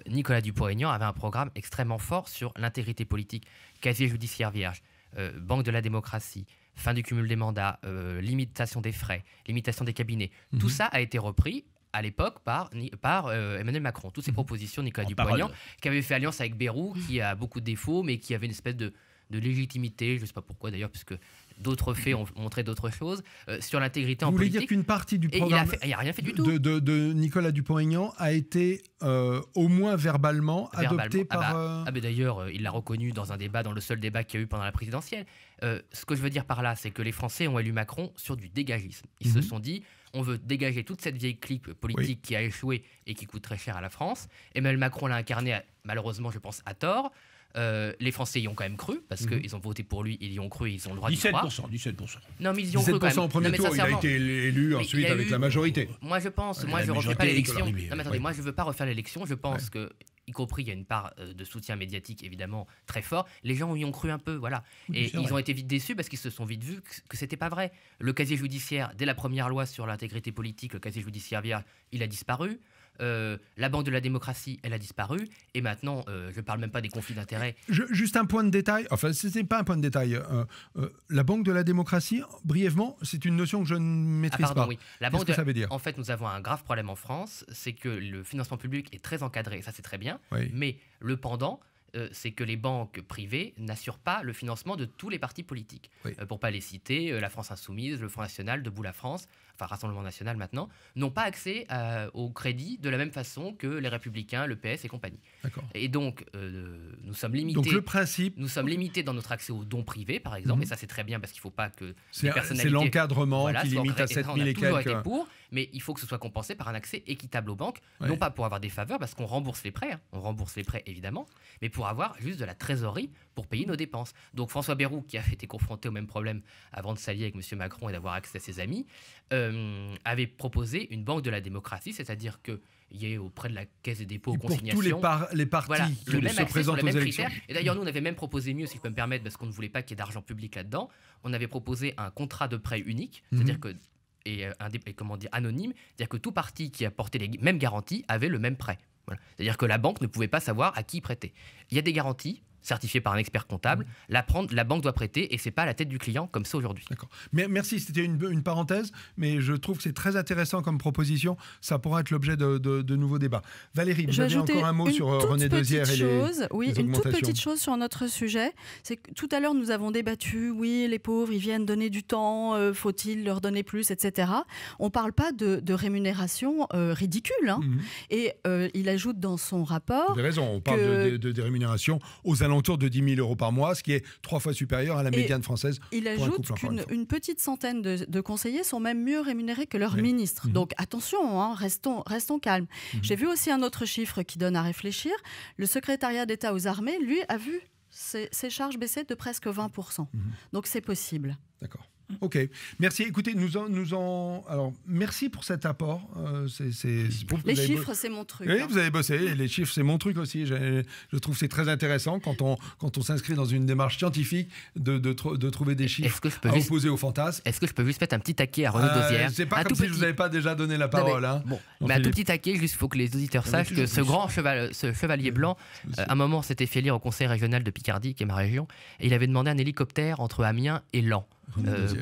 Nicolas Dupont-Aignan avait un programme extrêmement fort sur l'intégrité politique, casier judiciaire vierge, banque de la démocratie, fin du cumul des mandats, limitation des frais, limitation des cabinets. Tout ça a été repris à l'époque par Emmanuel Macron. Toutes ces propositions, Nicolas Dupont-Aignan, qui avait fait alliance avec Bayrou, qui a beaucoup de défauts, mais qui avait une espèce de légitimité, je ne sais pas pourquoi d'ailleurs, puisque d'autres faits ont montré d'autres choses, sur l'intégrité en politique. Vous voulez dire qu'une partie du programme il n'a rien fait du tout. De Nicolas Dupont-Aignan a été au moins verbalement adopté par... mais d'ailleurs, il l'a reconnu dans un débat, dans le seul débat qu'il y a eu pendant la présidentielle. Ce que je veux dire par là, c'est que les Français ont élu Macron sur du dégagisme. Ils se sont dit, on veut dégager toute cette vieille clique politique qui a échoué et qui coûte très cher à la France. Emmanuel Macron l'a incarné, malheureusement, je pense, à tort. Les Français y ont quand même cru, parce qu'ils ont voté pour lui, ils y ont cru, ils ont le droit d'y croire. 17%. Non, mais ils y ont cru quand même. En premier tour, il a été élu ensuite avec la majorité. Moi, je pense, je ne refais pas l'élection. Non, mais attendez, moi, je ne veux pas refaire l'élection. Je pense que, y compris, il y a une part de soutien médiatique, évidemment, très fort. Les gens y ont cru un peu, voilà. Et ils ont été vite déçus parce qu'ils se sont vite vus que ce n'était pas vrai. Le casier judiciaire, dès la première loi sur l'intégrité politique, le casier judiciaire vierge, il a disparu. La Banque de la démocratie, elle a disparu. Et maintenant, je ne parle même pas des conflits d'intérêts. Juste un point de détail. Enfin, ce n'est pas un point de détail. La Banque de la démocratie, brièvement, c'est une notion que je ne maîtrise pas. Oui. Qu'est-ce que ça veut dire ? En fait, nous avons un grave problème en France. C'est que le financement public est très encadré. Ça, c'est très bien. Oui. Mais le pendant... c'est que les banques privées n'assurent pas le financement de tous les partis politiques. Oui. Pour ne pas les citer, la France Insoumise, le Front National, Debout la France, enfin Rassemblement National maintenant, n'ont pas accès au crédit de la même façon que les Républicains, le PS et compagnie. D'accord. Et donc, nous sommes limités. Donc le principe... Nous sommes limités dans notre accès aux dons privés, par exemple, et ça c'est très bien parce qu'il ne faut pas que les personnalités... C'est l'encadrement qui limite à 7 000 et quelques... été pour, mais il faut que ce soit compensé par un accès équitable aux banques, non pas pour avoir des faveurs, parce qu'on rembourse les prêts, on rembourse les prêts évidemment, mais pour avoir juste de la trésorerie pour payer nos dépenses. Donc François Bayrou, qui a été confronté au même problème avant de s'allier avec M. Macron et d'avoir accès à ses amis, avait proposé une banque de la démocratie, c'est-à-dire qu'il y ait auprès de la Caisse des dépôts aux consignations... Pour tous les partis qui se présentent aux élections. Critères. Et d'ailleurs, nous, on avait même proposé mieux, si je peux me permettre, parce qu'on ne voulait pas qu'il y ait d'argent public là-dedans. On avait proposé un contrat de prêt unique, c'est-à-dire que anonyme, c'est-à-dire que tout parti qui apportait les mêmes garanties avait le même prêt. Voilà. C'est-à-dire que la banque ne pouvait pas savoir à qui prêter. Il y a des garanties certifiées par un expert comptable. La banque doit prêter et c'est pas à la tête du client comme ça aujourd'hui. D'accord. Merci, c'était une parenthèse, mais je trouve que c'est très intéressant comme proposition. Ça pourra être l'objet de nouveaux débats. Valérie, vous avez encore un mot sur René Deuzière et les augmentations. Une toute petite chose sur notre sujet. C'est que tout à l'heure, nous avons débattu, oui, les pauvres, ils viennent donner du temps, faut-il leur donner plus, etc. On ne parle pas de rémunération ridicule. Hein. Et il ajoute dans son rapport... Vous avez raison, on parle de rémunération aux alentours de 10 000 euros par mois, ce qui est 3 fois supérieur à la médiane française. Il ajoute qu'une petite centaine de conseillers sont même mieux rémunérés que leurs ministres. Donc attention, hein, restons calmes. J'ai vu aussi un autre chiffre qui donne à réfléchir. Le secrétariat d'État aux armées, lui, a vu ses charges baisser de presque 20%. Donc c'est possible. D'accord. Ok, merci. Écoutez, alors merci pour cet apport. Les chiffres, c'est mon truc. Oui, vous avez bossé. Les chiffres, c'est mon truc aussi. Je trouve que c'est très intéressant quand on s'inscrit dans une démarche scientifique de trouver des chiffres à opposer aux fantasmes. Est-ce que je peux juste mettre un petit taquet à René Deuzière? C'est pas comme si je vous avais pas déjà donné la parole. Mais un tout petit taquet, juste il faut que les auditeurs sachent que ce grand chevalier blanc, à un moment, s'était fait lire au conseil régional de Picardie, qui est ma région, et il avait demandé un hélicoptère entre Amiens et Laon.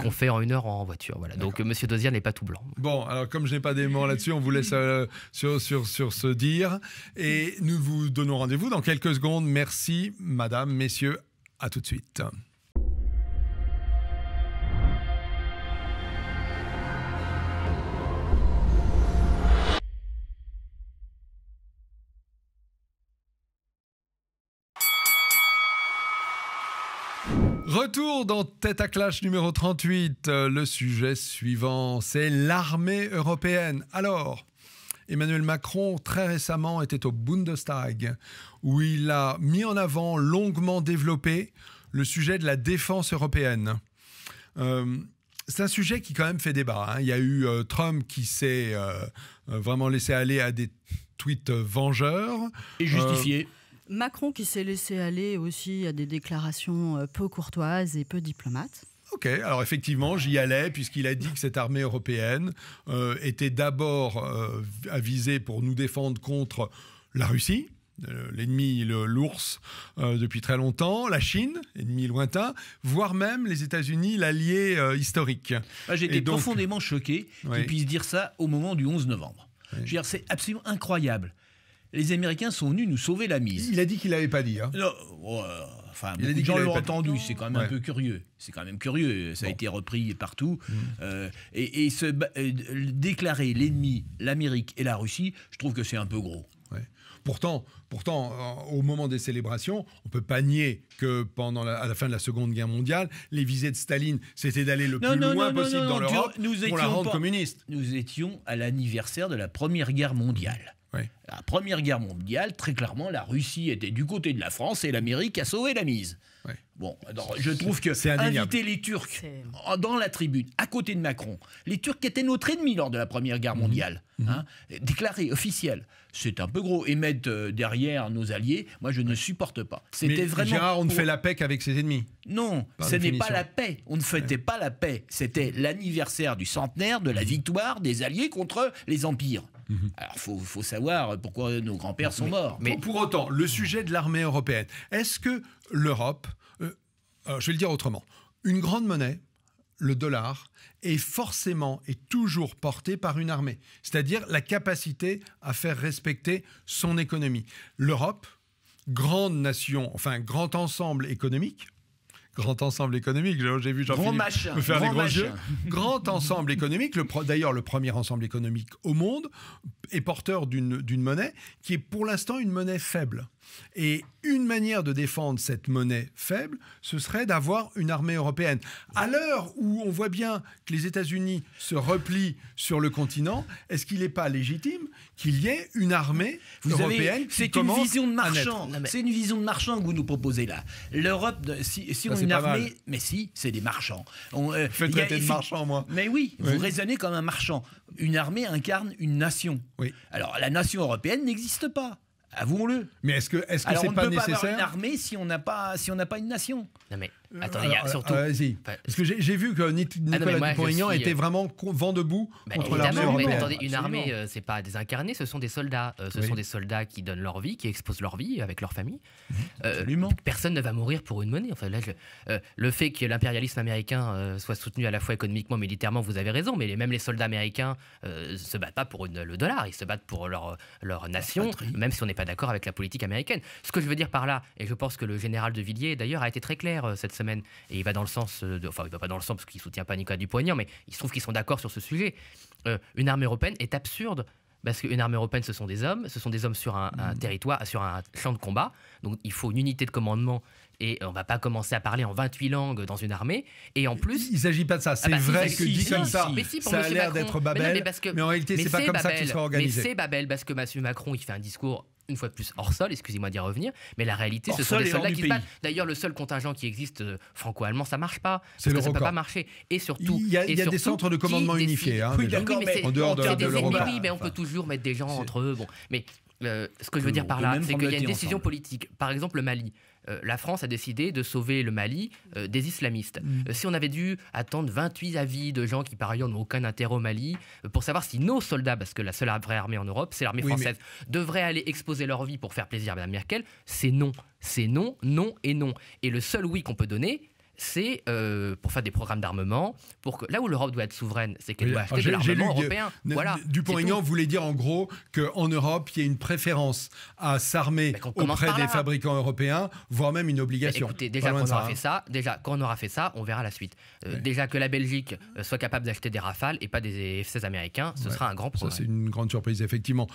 Qu'on fait en 1 heure en voiture. Voilà. Donc Monsieur Deuzière n'est pas tout blanc. Bon, alors comme je n'ai pas d'aimant là-dessus, on vous laisse sur ce dire. Et nous vous donnons rendez-vous dans quelques secondes. Merci, madame, messieurs. À tout de suite. Retour dans Tête à Clash numéro 38. Le sujet suivant, c'est l'armée européenne. Alors, Emmanuel Macron, très récemment, était au Bundestag, où il a mis en avant, longuement développé, le sujet de la défense européenne. C'est un sujet qui quand même fait débat. Hein. Il y a eu Trump qui s'est vraiment laissé aller à des tweets vengeurs. Et justifiés. Macron qui s'est laissé aller aussi à des déclarations peu courtoises et peu diplomates. Ok, alors effectivement, j'y allais puisqu'il a dit que cette armée européenne était d'abord avisée pour nous défendre contre la Russie, l'ennemi, l'ours, depuis très longtemps, la Chine, ennemi lointain, voire même les États-Unis, l'allié historique. J'ai été profondément choqué qu'il puisse dire ça au moment du 11 novembre. Je veux dire, c'est absolument incroyable. Les Américains sont venus nous sauver la mise. Il a dit qu'il l'avait pas dit. Hein. Non, enfin, beaucoup de gens l'ont entendu. C'est quand même un peu curieux. C'est quand même curieux. Ça a été repris partout. Et déclarer l'ennemi, l'Amérique et la Russie, je trouve que c'est un peu gros. Ouais. Pourtant, au moment des célébrations, on ne peut pas nier que à la fin de la Seconde Guerre mondiale, les visées de Staline, c'était d'aller le plus loin possible dans l'Europe pour la rendre communiste. Nous étions à l'anniversaire de la Première Guerre mondiale. Oui. La Première Guerre mondiale, très clairement, la Russie était du côté de la France et l'Amérique a sauvé la mise. Oui. Bon, alors, je trouve que inviter les Turcs dans la tribune, à côté de Macron, les Turcs étaient notre ennemi lors de la Première Guerre mondiale, déclaré, officiel, c'est un peu gros. Et mettre derrière nos alliés, moi je ne supporte pas. C'était vraiment. Gérard, on ne fait la paix qu'avec ses ennemis. Non, ce n'est pas la paix. On ne fêtait pas la paix. C'était l'anniversaire du centenaire de la victoire des alliés contre les empires. Alors, faut savoir pourquoi nos grands-pères sont morts. Mais pour autant, le sujet de l'armée européenne, est-ce que l'Europe, je vais le dire autrement, une grande monnaie, le dollar, est forcément et toujours portée par une armée, c'est-à-dire la capacité à faire respecter son économie. L'Europe, grande nation, enfin grand ensemble économique, j'ai vu Jean-Philippe me faire des gros yeux. Grand ensemble économique, d'ailleurs le premier ensemble économique au monde, est porteur d'une monnaie qui est pour l'instant une monnaie faible. Et une manière de défendre cette monnaie faible, ce serait d'avoir une armée européenne. À l'heure où on voit bien que les États-Unis se replient sur le continent, est-ce qu'il n'est pas légitime qu'il y ait une armée européenne qui commence à naître ? C'est une vision de marchand que vous nous proposez là. L'Europe, si on a une armée, mais si, c'est des marchands. Faites traiter de marchand, moi. Mais oui, vous raisonnez comme un marchand. Une armée incarne une nation. Oui. Alors la nation européenne n'existe pas. Avouons-le. Mais est-ce que c'est pas nécessaire ? On ne peut pas avoir une armée si on n'a pas une nation. Non mais attendez, il y a surtout. Parce que j'ai vu que Nicolas Dupont-Aignan était vraiment vent debout contre l'armée européenne. Mais attendez, une armée, c'est pas des incarnés, ce sont des soldats. Ce sont des soldats qui donnent leur vie, qui exposent leur vie avec leur famille. Absolument. Personne ne va mourir pour une monnaie. Enfin, là, le fait que l'impérialisme américain soit soutenu à la fois économiquement, militairement, vous avez raison. Mais même les soldats américains se battent pas pour le dollar. Ils se battent pour leur nation, même si on n'est pas d'accord avec la politique américaine. Ce que je veux dire par là, et je pense que le général de Villiers d'ailleurs a été très clair cette semaine, et il va dans le sens enfin il va pas dans le sens parce qu'il soutient pas Nicolas Dupont-Aignan, mais il se trouve qu'ils sont d'accord sur ce sujet. Une armée européenne est absurde. Parce qu'une armée européenne, ce sont des hommes sur un territoire, sur un champ de combat. Donc il faut une unité de commandement. Et on ne va pas commencer à parler en 28 langues dans une armée. Et en plus... Il ne s'agit pas de ça. C'est vrai que dit comme ça, ça a l'air d'être Babel. Mais en réalité, ce n'est pas comme ça qu'il sera organisé. Mais c'est Babel parce que M. Macron, il fait un discours... une fois de plus hors sol, excusez-moi d'y revenir, mais la réalité, ce sont des soldats qui se battent. D'ailleurs, le seul contingent qui existe franco-allemand, ça marche pas. Ça ne peut pas marcher. Et surtout, il y a des centres de commandement unifiés. Oui, d'accord, mais en dehors de l'Europe. Oui, mais on peut toujours mettre des gens entre eux. Bon, mais ce que je veux dire par là, c'est qu'il y a une décision politique. Par exemple, le Mali. La France a décidé de sauver le Mali des islamistes. Si on avait dû attendre 28 avis de gens qui par ailleurs n'ont aucun intérêt au Mali pour savoir si nos soldats, parce que la seule vraie armée en Europe, c'est l'armée française, devraient aller exposer leur vie pour faire plaisir à Mme Merkel, c'est non. C'est non, non et non. Et le seul oui qu'on peut donner, c'est pour faire des programmes d'armement, pour que là où l'Europe doit être souveraine, c'est qu'elle doit acheter de l'armement européen. Voilà, Dupont-Aignan voulait dire en gros qu'en Europe, il y a une préférence à s'armer auprès des fabricants européens, voire même une obligation. Écoutez, déjà quand on aura fait ça, on verra la suite. Déjà que la Belgique soit capable d'acheter des Rafales et pas des F-16 américains, ce sera un grand progrès. Ça, c'est une grande surprise, effectivement.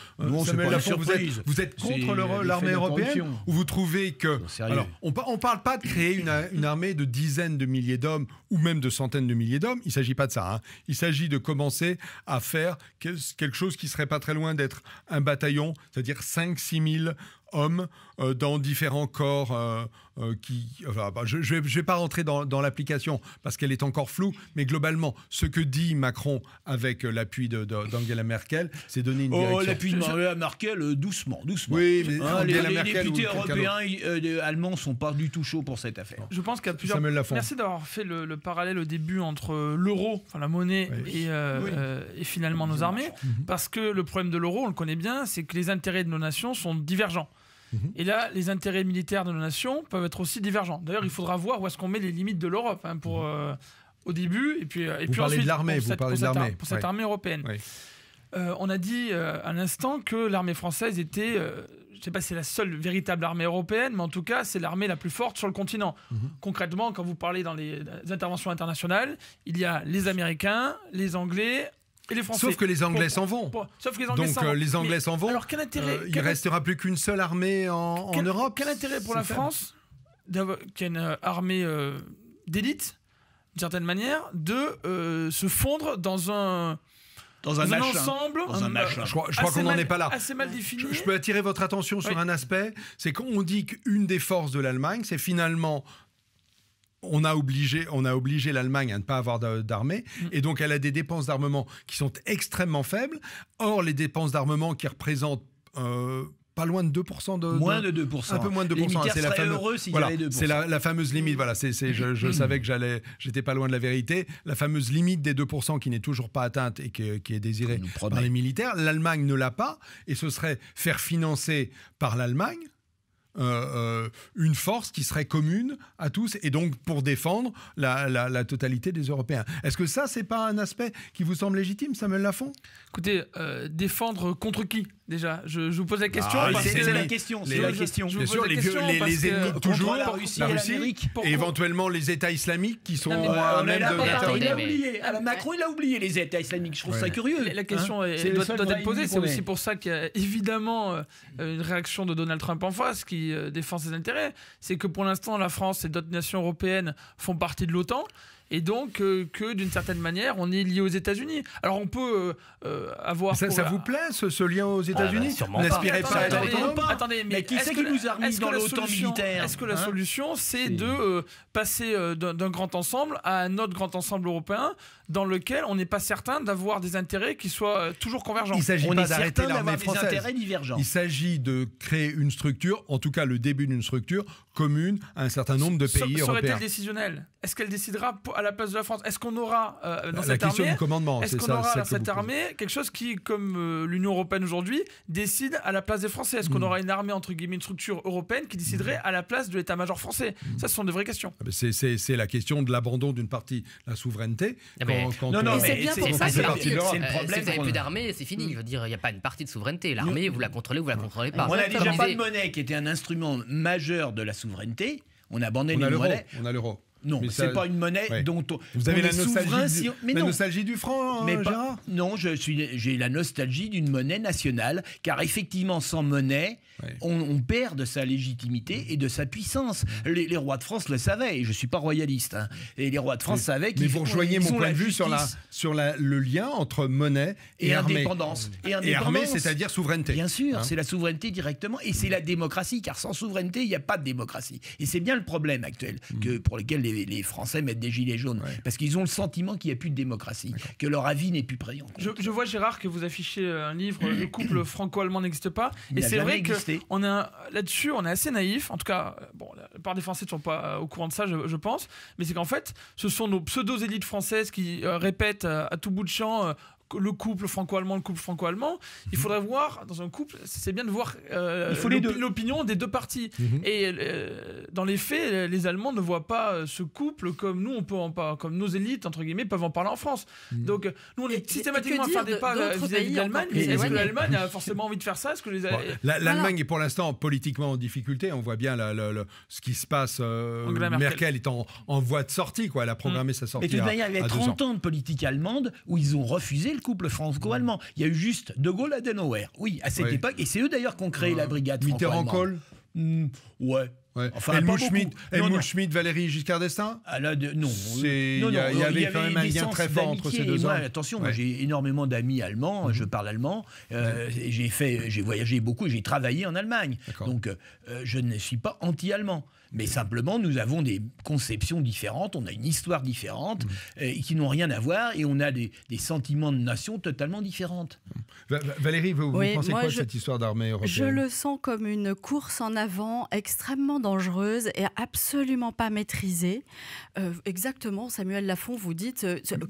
Samuel Lafont, vous êtes contre l'armée européenne ou vous trouvez que... Alors, on ne parle pas de créer une armée de dizaines de milliers d'hommes ou même de centaines de milliers d'hommes. Il ne s'agit pas de ça. Il s'agit de commencer à faire quelque chose qui ne serait pas très loin d'être un bataillon, c'est-à-dire 5-6 000 hommes dans différents corps je ne vais pas rentrer dans l'application parce qu'elle est encore floue, mais globalement, ce que dit Macron avec l'appui d'Angela Merkel, c'est donner une direction. L'appui d'Angela Merkel, doucement. Oui, mais les députés européens allemands ne sont pas du tout chauds pour cette affaire. Je pense qu'il y a plusieurs... Merci d'avoir fait le parallèle au début entre l'euro, enfin la monnaie, et finalement nos armées, parce que le problème de l'euro, on le connaît bien, c'est que les intérêts de nos nations sont divergents. Et là, les intérêts militaires de nos nations peuvent être aussi divergents. D'ailleurs, il faudra voir où est-ce qu'on met les limites de l'Europe au début, et puis ensuite, pour cette armée européenne. Oui. On a dit à l'instant que l'armée française était, je ne sais pas si c'est la seule véritable armée européenne, mais en tout cas, c'est l'armée la plus forte sur le continent. Concrètement, quand vous parlez dans les interventions internationales, il y a les Américains, les Anglais... et les Français. Sauf que les Anglais s'en vont. Sauf que les Anglais s'en vont. Les Anglais s'en vont. Alors, quel intérêt, il ne restera plus qu'une seule armée en Europe. Quel intérêt pour la France, qui a une armée d'élite, d'une certaine manière, de se fondre dans dans un ensemble. Je crois qu'on n'en est pas là. Assez mal défini. Je peux attirer votre attention sur un aspect, c'est qu'on dit qu'une des forces de l'Allemagne, c'est finalement... On a obligé l'Allemagne à ne pas avoir d'armée, et donc elle a des dépenses d'armement qui sont extrêmement faibles. Or, les dépenses d'armement qui représentent pas loin de 2%. Moins de 2%. Un peu moins de 2%. Les militaires seraient heureux s'il y avait 2%. C'est la fameuse limite. Voilà, je savais que j'étais pas loin de la vérité. La fameuse limite des 2% qui n'est toujours pas atteinte et qui est désirée par les militaires. L'Allemagne ne l'a pas, et ce serait faire financer par l'Allemagne une force qui serait commune à tous, et donc pour défendre la totalité des Européens. Est-ce que ça, c'est pas un aspect qui vous semble légitime, Samuel Lafont ? Écoutez, défendre contre qui déjà ? Je vous pose la question. C'est la question. Bien sûr, les ennemis de toujours, la Russie et éventuellement les États islamiques qui sont à même de... Macron, il a oublié les États islamiques. Je trouve ça curieux. La question doit être posée. C'est aussi pour ça qu'il y a évidemment une réaction de Donald Trump en face qui défend ses intérêts. C'est que pour l'instant, la France et d'autres nations européennes font partie de l'OTAN. Et donc, que d'une certaine manière, on est lié aux États-Unis. Alors, on peut avoir... Ça vous plaît, ce lien aux États-Unis ? Sûrement n'aspirez pas à être autonome ? Attendez, mais qui c'est qui nous a remis dans l'OTAN militaire ? Est-ce que la solution, c'est de passer d'un grand ensemble à un autre grand ensemble européen dans lequel on n'est pas certain d'avoir des intérêts qui soient toujours convergents ? Il ne s'agit pas d'arrêter l'armée française. Des intérêts divergents. Il s'agit de créer une structure, en tout cas le début d'une structure commune à un certain nombre de pays européens. Serait-elle décisionnelle ? Est-ce qu'elle décidera à la place de la France ? Est-ce qu'on aura dans cette question armée, du commandement, est-ce qu'on aura dans cette armée quelque chose qui, comme l'Union européenne aujourd'hui, décide à la place des Français ? Est-ce qu'on aura une armée, entre guillemets, une structure européenne qui déciderait à la place de l'état-major français ? Ça, ce sont de vraies questions. C'est la question de l'abandon d'une partie de la souveraineté. Mais c'est bien pour ça que c'est le problème. Si vous n'avez plus d'armée, c'est fini. Je veux dire, il n'y a pas une partie de souveraineté. L'armée, vous la contrôlez ou vous la contrôlez pas. On n'a déjà pas de monnaie qui était un instrument majeur de la souveraineté. On a abandonné les monnaies. On a l'euro. Non, c'est pas une monnaie dont vous avez la nostalgie du franc, Gérard ? Non, j'ai la nostalgie d'une monnaie nationale, car effectivement, sans monnaie, on perd de sa légitimité et de sa puissance. Les rois de France le savaient, et je suis pas royaliste, hein, et les rois de France savaient qu'ils... Mais vous rejoignez mon point de vue sur le lien entre monnaie et indépendance. Et armée, c'est-à-dire souveraineté. Bien sûr, c'est la souveraineté directement, et c'est la démocratie, car sans souveraineté, il n'y a pas de démocratie. Et c'est bien le problème actuel, pour lequel les Français mettent des gilets jaunes, parce qu'ils ont le sentiment qu'il n'y a plus de démocratie, que leur avis n'est plus pris en compte. Je vois, Gérard, que vous affichez un livre, Le couple franco-allemand n'existe pas, et c'est vrai que là-dessus, on est assez naïf. En tout cas, la plupart des Français ne sont pas au courant de ça, je pense, mais c'est qu'en fait, ce sont nos pseudo-élites françaises qui répètent à tout bout de champ le couple franco-allemand, il faudrait voir, dans un couple, c'est bien de voir l'opinion des deux parties. Et dans les faits, les Allemands ne voient pas ce couple comme nous, comme nos élites, entre guillemets, peuvent en parler en France. Donc, nous, on est systématiquement à faire des pas vis-à-vis de l'Allemagne. Est-ce que l'Allemagne a forcément envie de faire ça ? L'Allemagne est pour l'instant politiquement en difficulté. On voit bien ce qui se passe. Merkel est en voie de sortie. Elle a programmé sa sortie. Mais de toute manière, il y avait 30 ans de politique allemande où ils ont refusé le couple franco-allemand. Il y a eu juste De Gaulle, Adenauer. Oui, à cette époque. Et c'est eux d'ailleurs qui ont créé la brigade franco-allemande. Mitterrand-Kohl. Enfin, Helmut Schmidt, Valéry Giscard d'Estaing. Non. Il y avait quand même un lien très fort entre ces deux hommes. Attention, moi j'ai énormément d'amis allemands, je parle allemand, j'ai voyagé beaucoup, j'ai travaillé en Allemagne. Donc je ne suis pas anti-allemand. Mais simplement, nous avons des conceptions différentes, on a une histoire différente qui n'ont rien à voir, et on a des sentiments de nation totalement différentes. Valérie, vous pensez quoi de cette histoire d'armée européenne ? Je le sens comme une course en avant extrêmement dangereuse et absolument pas maîtrisée. Exactement, Samuel Lafont, vous dites...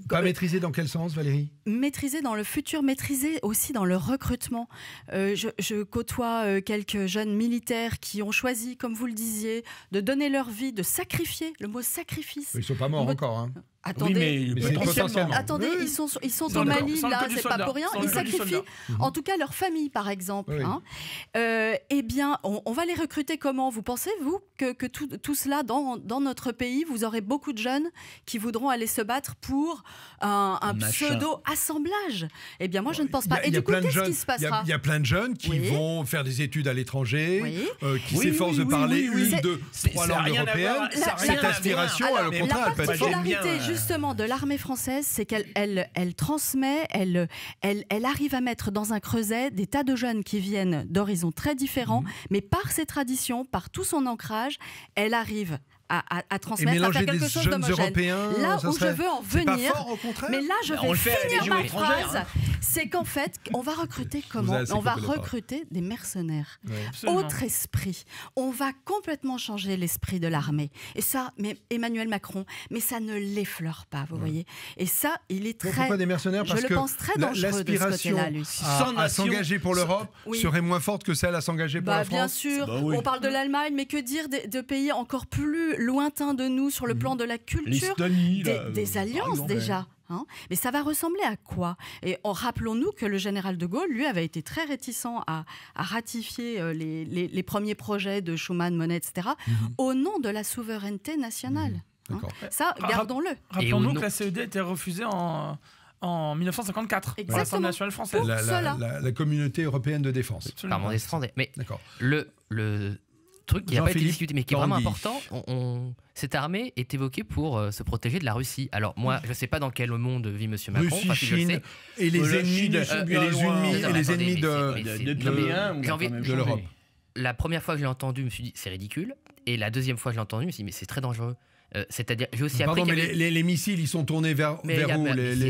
Pas maîtrisée dans quel sens, Valérie ? Maîtrisée dans le futur, maîtrisée aussi dans le recrutement. Je côtoie quelques jeunes militaires qui ont choisi, comme vous le disiez, de donner leur vie, de sacrifier, le mot sacrifice. Ils ne sont pas morts encore, hein. Attendez, mais potentiellement. Attendez, ils sont au Mali, là, c'est pas pour rien. Ils sacrifient, en tout cas, leur famille, par exemple. Eh bien, on va les recruter comment ? Vous pensez, vous, que tout cela, dans notre pays, vous aurez beaucoup de jeunes qui voudront aller se battre pour un pseudo-assemblage ? Eh bien, moi, je ne pense pas. Et du coup, qu'est-ce qui se passera ? Il y a plein de jeunes qui vont faire des études à l'étranger, qui s'efforcent de parler une, deux, trois langues européennes. Cette aspiration, le contraire, elle peut être forte. justement de l'armée française, c'est qu'elle transmet, elle arrive à mettre dans un creuset des tas de jeunes qui viennent d'horizons très différents, mais par ses traditions, par tout son ancrage, elle arrive à transmettre, à faire quelque chose d'homogène. Là où je veux en venir, fort, au contraire. mais là je vais finir ma phrase, c'est qu'en fait, on va recruter comment ? On va recruter des mercenaires. Autre esprit. On va complètement changer l'esprit de l'armée. Et ça, mais Emmanuel Macron, mais ça ne l'effleure pas, vous voyez. Et ça, il est très... Pourquoi des mercenaires ? Parce que pense très dangereux de ce côté-là, lui. À s'engager pour l'Europe serait moins forte que celle à s'engager pour la France. Bien sûr, on parle de l'Allemagne, mais que dire de pays encore plus lointains de nous sur le plan de la culture, des alliances déjà. Hein, mais ça va ressembler à quoi ? Et rappelons-nous que le général de Gaulle, lui, avait été très réticent à ratifier les premiers projets de Schuman, Monnet, etc., au nom de la souveraineté nationale. Hein. Ça, gardons-le. Rappelons-nous que la CED a été refusée en 1954 par l'Assemblée nationale française. La communauté européenne de défense. Mais le truc qui n'a pas été discuté, mais qui est vraiment important, cette armée est évoquée pour se protéger de la Russie. Alors moi, je ne sais pas dans quel monde vit M. Macron. Russie, Chine, et les ennemis de l'Europe. La première fois que je l'ai entendu, je me suis dit, c'est ridicule. Et la deuxième fois que je l'ai entendu, je me suis dit, mais c'est très dangereux. C'est-à-dire, j'ai aussi appris mais les missiles, ils sont tournés vers où les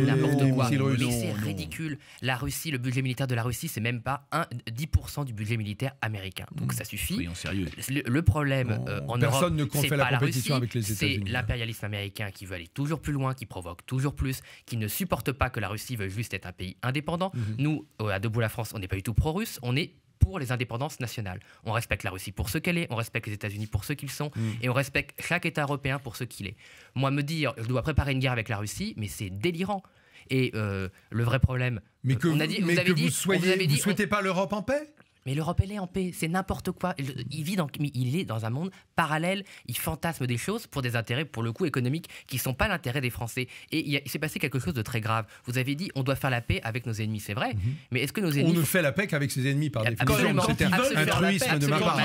missiles russes. Mais c'est ridicule. La Russie, le budget militaire de la Russie, c'est même pas 10% du budget militaire américain. Donc ça suffit. Soyons sérieux. Le problème en personne Europe, ne fait la compétition avec les États-Unis. C'est l'impérialisme américain qui veut aller toujours plus loin, qui provoque toujours plus, qui ne supporte pas que la Russie veuille juste être un pays indépendant. Nous, à Debout la France, on n'est pas du tout pro-russe. On est pour les indépendances nationales. On respecte la Russie pour ce qu'elle est, on respecte les États-Unis pour ce qu'ils sont, et on respecte chaque État européen pour ce qu'il est. Moi, me dire, je dois préparer une guerre avec la Russie, mais c'est délirant. Et le vrai problème... Mais que vous ne souhaitez pas l'Europe en paix ? Mais l'Europe, elle est en paix, c'est n'importe quoi. Il est dans un monde parallèle, il fantasme des choses pour des intérêts, pour le coup, économiques, qui ne sont pas l'intérêt des Français. Et il s'est passé quelque chose de très grave. Vous avez dit, on doit faire la paix avec nos ennemis, c'est vrai, mais est-ce que nos ennemis... On ne fait la paix qu'avec ses ennemis, par définition. C'est un truisme de ma part.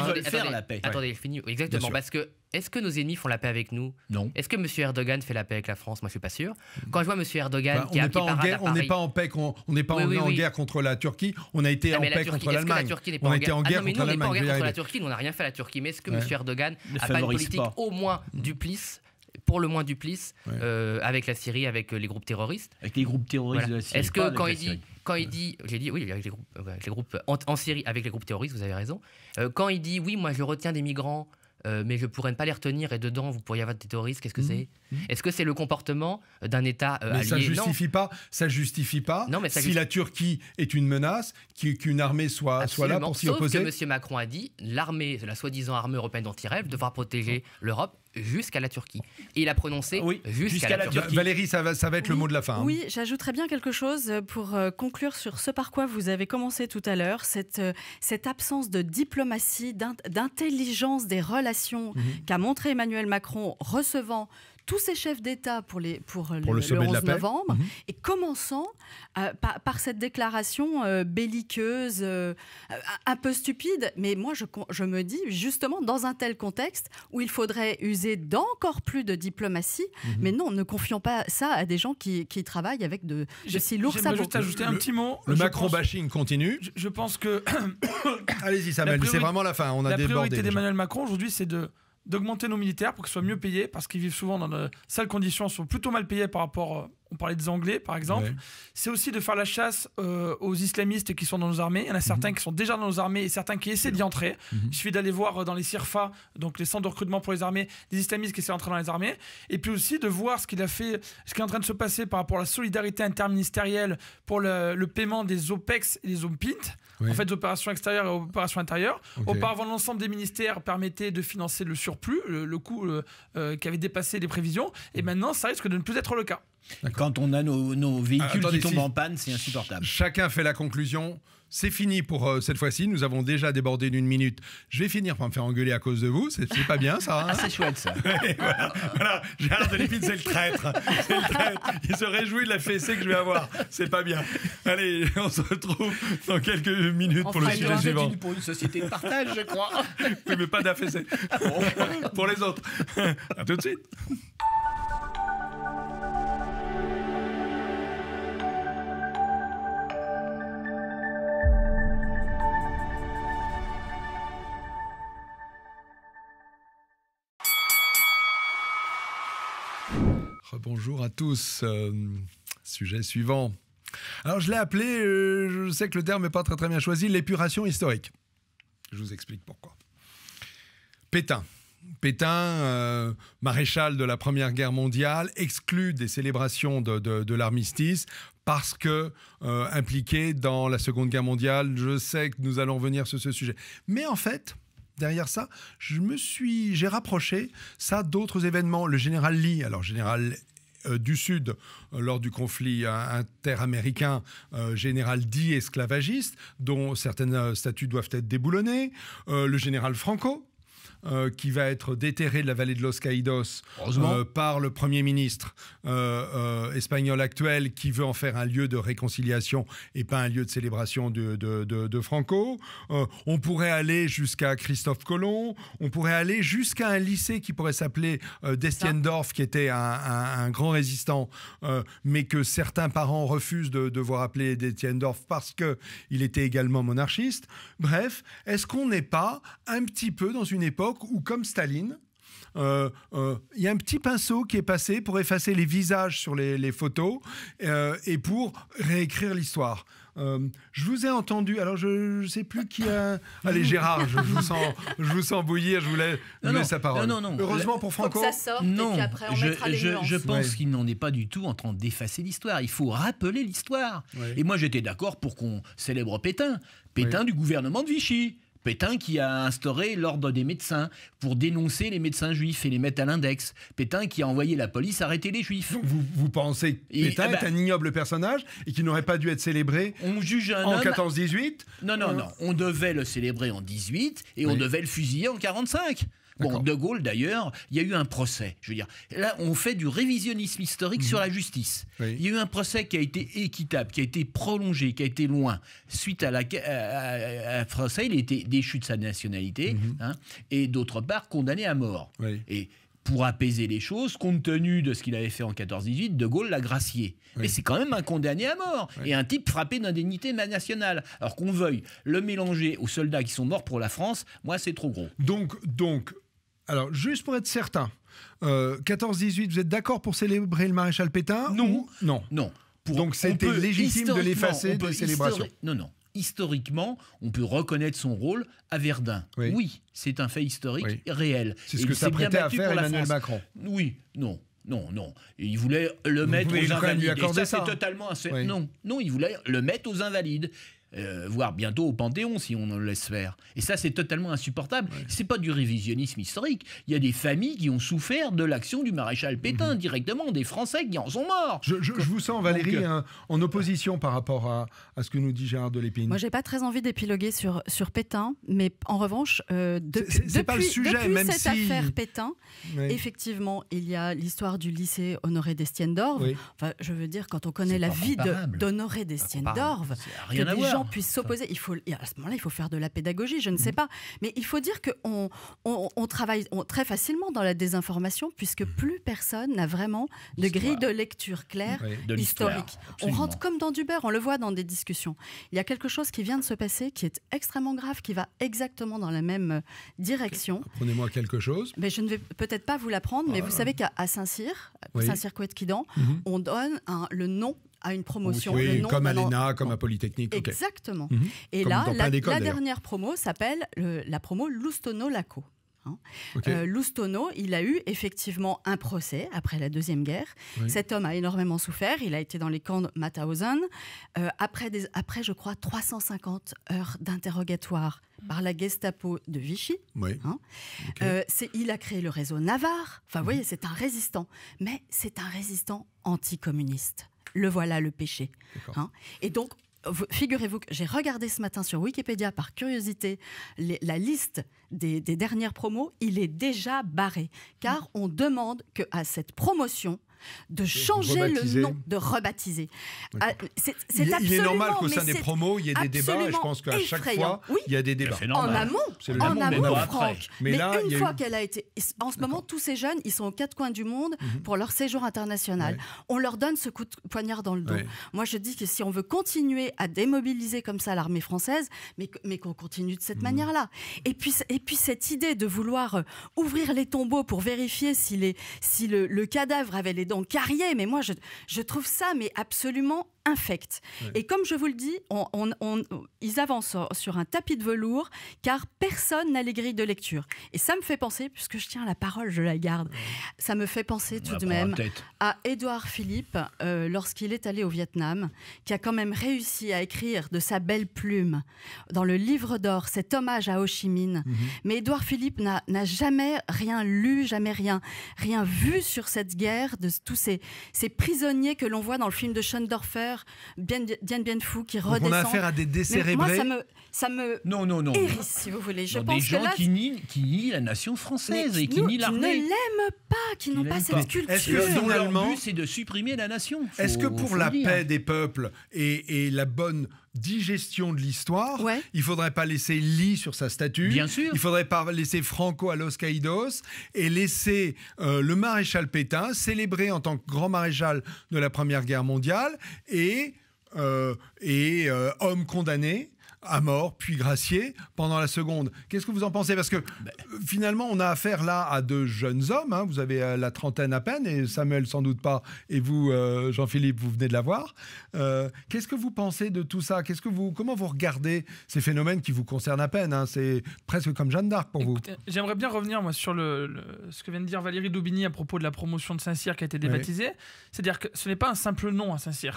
Attendez, je finis. Exactement, parce que est-ce que nos ennemis font la paix avec nous ? Non. Est-ce que M. Erdogan fait la paix avec la France ? Moi, je ne suis pas sûr. Quand je vois M. Erdogan qui a pris parade à Paris... On n'est pas en paix, on n'est pas en guerre contre la Turquie, on a été en paix contre l'Allemagne. On a été en guerre contre l'Allemagne. On n'est pas en guerre contre la Turquie, on n'a rien fait à la Turquie. Mais est-ce que M. Erdogan n'a pas une politique au moins duplice, pour le moins duplice, avec la Syrie, avec les groupes terroristes ? Avec les groupes terroristes de la Syrie. Est-ce que quand il dit, j'ai dit oui, avec les groupes en Syrie, avec les groupes terroristes, vous avez raison. Quand il dit oui, moi je retiens des migrants, mais je ne pourrais pas les retenir et dedans vous pourriez avoir des terroristes, qu'est-ce que c'est ? Est-ce que c'est le comportement d'un État allié ? Ça justifie pas si la Turquie est une menace, qu'une armée soit là pour s'y opposer. Sauf que M. Macron a dit, la soi-disant armée européenne d'anti-rêve devra protéger l'Europe jusqu'à la Turquie. Et il a prononcé jusqu'à la Turquie. Valérie, ça va être le mot de la fin. Oui, j'ajouterais bien quelque chose pour conclure sur ce par quoi vous avez commencé tout à l'heure, cette absence de diplomatie, d'intelligence des relations qu'a montré Emmanuel Macron recevant tous ces chefs d'État pour le 11 novembre, et commençant par cette déclaration belliqueuse, un peu stupide, mais moi je me dis justement dans un tel contexte où il faudrait user d'encore plus de diplomatie, mais non, ne confions pas ça à des gens qui travaillent avec de si lourds sabots. J'aimerais juste ajouter un petit mot. Le Macron-bashing continue. Je pense que... Allez-y Samuel, c'est vraiment la fin, on a débordé. La priorité d'Emmanuel Macron aujourd'hui, c'est d'augmenter nos militaires pour qu'ils soient mieux payés, parce qu'ils vivent souvent dans de sales conditions, sont plutôt mal payés par rapport... On parlait des Anglais, par exemple. C'est aussi de faire la chasse aux islamistes qui sont dans nos armées. Il y en a certains qui sont déjà dans nos armées et certains qui essaient d'y entrer. Il suffit d'aller voir dans les CIRFA, donc les centres de recrutement pour les armées, des islamistes qui essaient d'entrer dans les armées. Et puis aussi de voir ce qu'il a fait, ce qui est en train de se passer par rapport à la solidarité interministérielle pour le paiement des OPEX et des OPINT. En fait, des opérations extérieures et opérations intérieures. Auparavant, l'ensemble des ministères permettait de financer le surplus, le coût qui avait dépassé les prévisions. Et maintenant, ça risque de ne plus être le cas. Quand on a nos véhicules qui tombent en panne, c'est insupportable. Chacun fait la conclusion. C'est fini pour cette fois-ci. Nous avons déjà débordé d'1 minute. Je vais finir par me faire engueuler à cause de vous. C'est pas bien, ça. Hein, c'est chouette, ça. Voilà. Gérard de Lépine, c'est le traître. Il se réjouit de la fessée que je vais avoir. C'est pas bien. Allez, on se retrouve dans quelques minutes pour le sujet suivant. Pour une société de partage, je crois. Oui, mais pas d'affaissé. Pour les autres. À tout de suite. Bonjour à tous. Sujet suivant. Alors je l'ai appelé, je sais que le terme n'est pas très bien choisi, l'épuration historique. Je vous explique pourquoi. Pétain, maréchal de la Première Guerre mondiale, exclu des célébrations de l'armistice parce que impliqué dans la Seconde Guerre mondiale. Je sais que nous allons revenir sur ce sujet. Mais en fait, derrière ça, j'ai rapproché ça d'autres événements. Le général Lee, alors général du Sud, lors du conflit interaméricain, général dit esclavagiste, dont certaines statues doivent être déboulonnées. Le général Franco, qui va être déterré de la vallée de Los Caídos par le Premier ministre espagnol actuel, qui veut en faire un lieu de réconciliation et pas un lieu de célébration de Franco. On pourrait aller jusqu'à Christophe Colomb, on pourrait aller jusqu'à un lycée qui pourrait s'appeler Destiendorf, qui était un grand résistant, mais que certains parents refusent de voir appeler Destiendorf parce qu'il était également monarchiste. Bref, est-ce qu'on n'est pas un petit peu dans une époque où, comme Staline, il y a un petit pinceau qui est passé pour effacer les visages sur les photos et pour réécrire l'histoire. Je vous ai entendu, alors je ne sais plus qui a... Allez Gérard, je vous sens bouillir, je vous laisse la parole. Non. Heureusement pour Franco. Faut que ça sorte, et puis après on mettra les nuances. Je pense qu'il n'en est pas du tout en train d'effacer l'histoire. Il faut rappeler l'histoire. Ouais. Et moi j'étais d'accord pour qu'on célèbre Pétain du gouvernement de Vichy. Pétain qui a instauré l'ordre des médecins pour dénoncer les médecins juifs et les mettre à l'index. Pétain qui a envoyé la police arrêter les juifs. Donc vous pensez que Pétain est un ignoble personnage et qu'il n'aurait pas dû être célébré en 14-18 ? Non. On devait le célébrer en 18 et on devait le fusiller en 45. Bon, De Gaulle, d'ailleurs, il y a eu un procès. Je veux dire, là, on fait du révisionnisme historique sur la justice. Oui. Il y a eu un procès qui a été équitable, qui a été prolongé, qui a été loin. Suite à un procès, il a été déchu de sa nationalité et d'autre part condamné à mort. Oui. Et pour apaiser les choses, compte tenu de ce qu'il avait fait en 14-18, De Gaulle l'a gracié. Oui. Mais c'est quand même un condamné à mort et un type frappé d'indemnité nationale. Alors qu'on veuille le mélanger aux soldats qui sont morts pour la France, moi, c'est trop gros. Donc, alors, juste pour être certain, 14-18, vous êtes d'accord pour célébrer le maréchal Pétain ? Non. Donc, c'était légitime de l'effacer des célébrations. Non. Historiquement, on peut reconnaître son rôle à Verdun. Oui, c'est un fait historique réel. C'est ce que s'apprêtait à faire Emmanuel Macron. Oui, non. Il voulait le mettre aux Invalides. Lui accorder ça. C'est totalement non, il voulait le mettre aux Invalides. Voire bientôt au Panthéon si on le laisse faire. Et ça, c'est totalement insupportable. C'est pas du révisionnisme historique. Il y a des familles qui ont souffert de l'action du maréchal Pétain directement, des Français qui en sont morts. Je vous sens, Valérie, en opposition par rapport à ce que nous dit Gérard Delépine. Moi, j'ai pas très envie d'épiloguer sur Pétain, mais en revanche, c'est pas le sujet, même cette affaire Pétain, effectivement, il y a l'histoire du lycée Honoré d'Estiendorf. Enfin, je veux dire, quand on connaît la vie d'Honoré d'Estiendorf, que des gens puissent s'opposer. À ce moment-là, il faut faire de la pédagogie, je ne sais pas. Mais il faut dire qu'on travaille très facilement dans la désinformation, puisque plus personne n'a vraiment de grille de lecture claire, historique. On rentre comme dans du beurre, on le voit dans des discussions. Il y a quelque chose qui vient de se passer, qui est extrêmement grave, qui va exactement dans la même direction. Apprenez-moi quelque chose. Mais je ne vais peut-être pas vous l'apprendre, mais vous savez qu'à Saint-Cyr, Saint-Cyr-Couët-Quidan, on donne le nom à une promotion. Comme à l'ENA, comme à Polytechnique. Exactement. Et comme là, la dernière promo s'appelle la promo Loustono-Laco. Loustono, il a eu effectivement un procès après la Deuxième Guerre. Cet homme a énormément souffert. Il a été dans les camps de Mauthausen. Après, je crois, 350 heures d'interrogatoire par la Gestapo de Vichy. Il a créé le réseau Navarre. Enfin, vous voyez, c'est un résistant. Mais c'est un résistant anticommuniste. Le voilà le péché. Et donc, figurez-vous que j'ai regardé ce matin sur Wikipédia par curiosité la liste des dernières promos. Il est déjà barré, car on demande qu'à cette promotion de changer le nom, de rebaptiser. Il est normal qu'au sein des promos, il y ait des débats, et je pense qu'à chaque fois, il y a des débats. En amont, Franck. Mais là, une fois qu'elle a été... En ce moment, tous ces jeunes, ils sont aux quatre coins du monde pour leur séjour international. On leur donne ce coup de poignard dans le dos. Moi, je dis que si on veut continuer à démobiliser comme ça l'armée française, mais qu'on continue de cette manière-là. Et puis cette idée de vouloir ouvrir les tombeaux pour vérifier si le cadavre avait les donc Carrier, mais moi je trouve ça mais absolument infect. Oui. Et comme je vous le dis, ils avancent sur un tapis de velours car personne n'a les grilles de lecture. Et ça me fait penser, puisque je tiens la parole, je la garde, ça me fait penser tout de même à Édouard Philippe lorsqu'il est allé au Vietnam, qui a quand même réussi à écrire de sa belle plume dans le livre d'or cet hommage à Ho Chi Minh. Mais Édouard Philippe n'a jamais rien lu, jamais rien vu sur cette guerre, de tous ces prisonniers que l'on voit dans le film de Schoendorfer, Dien Bien Phu qui redescend. Donc on a affaire à des décérébrés. Moi, ça me non. hérisse, si vous voulez. Je pense des gens qui nient la nation française et qui nient l'armée. Qui ne l'aiment pas, qui n'ont pas cette culture. Est-ce que finalement, leur but, c'est de supprimer la nation. Est-ce que pour la paix des peuples et la bonne digestion de l'histoire, il ne faudrait pas laisser Lee sur sa statue. Bien sûr. Il ne faudrait pas laisser Franco à Los Caídos et laisser le maréchal Pétain célébré en tant que grand maréchal de la Première Guerre mondiale et homme condamné à mort, puis gracié pendant la seconde. Qu'est-ce que vous en pensez? Parce que finalement, on a affaire là à de jeunes hommes. Hein. Vous avez la trentaine à peine, et Samuel sans doute pas, et vous, Jean-Philippe, vous venez de l'avoir. Qu'est-ce que vous pensez de tout ça? Comment vous regardez ces phénomènes qui vous concernent à peine, hein? C'est presque comme Jeanne d'Arc pour vous. J'aimerais bien revenir moi, sur ce que vient de dire Valérie Daubigny à propos de la promotion de Saint-Cyr qui a été débaptisée. C'est-à-dire que ce n'est pas un simple nom à Saint-Cyr,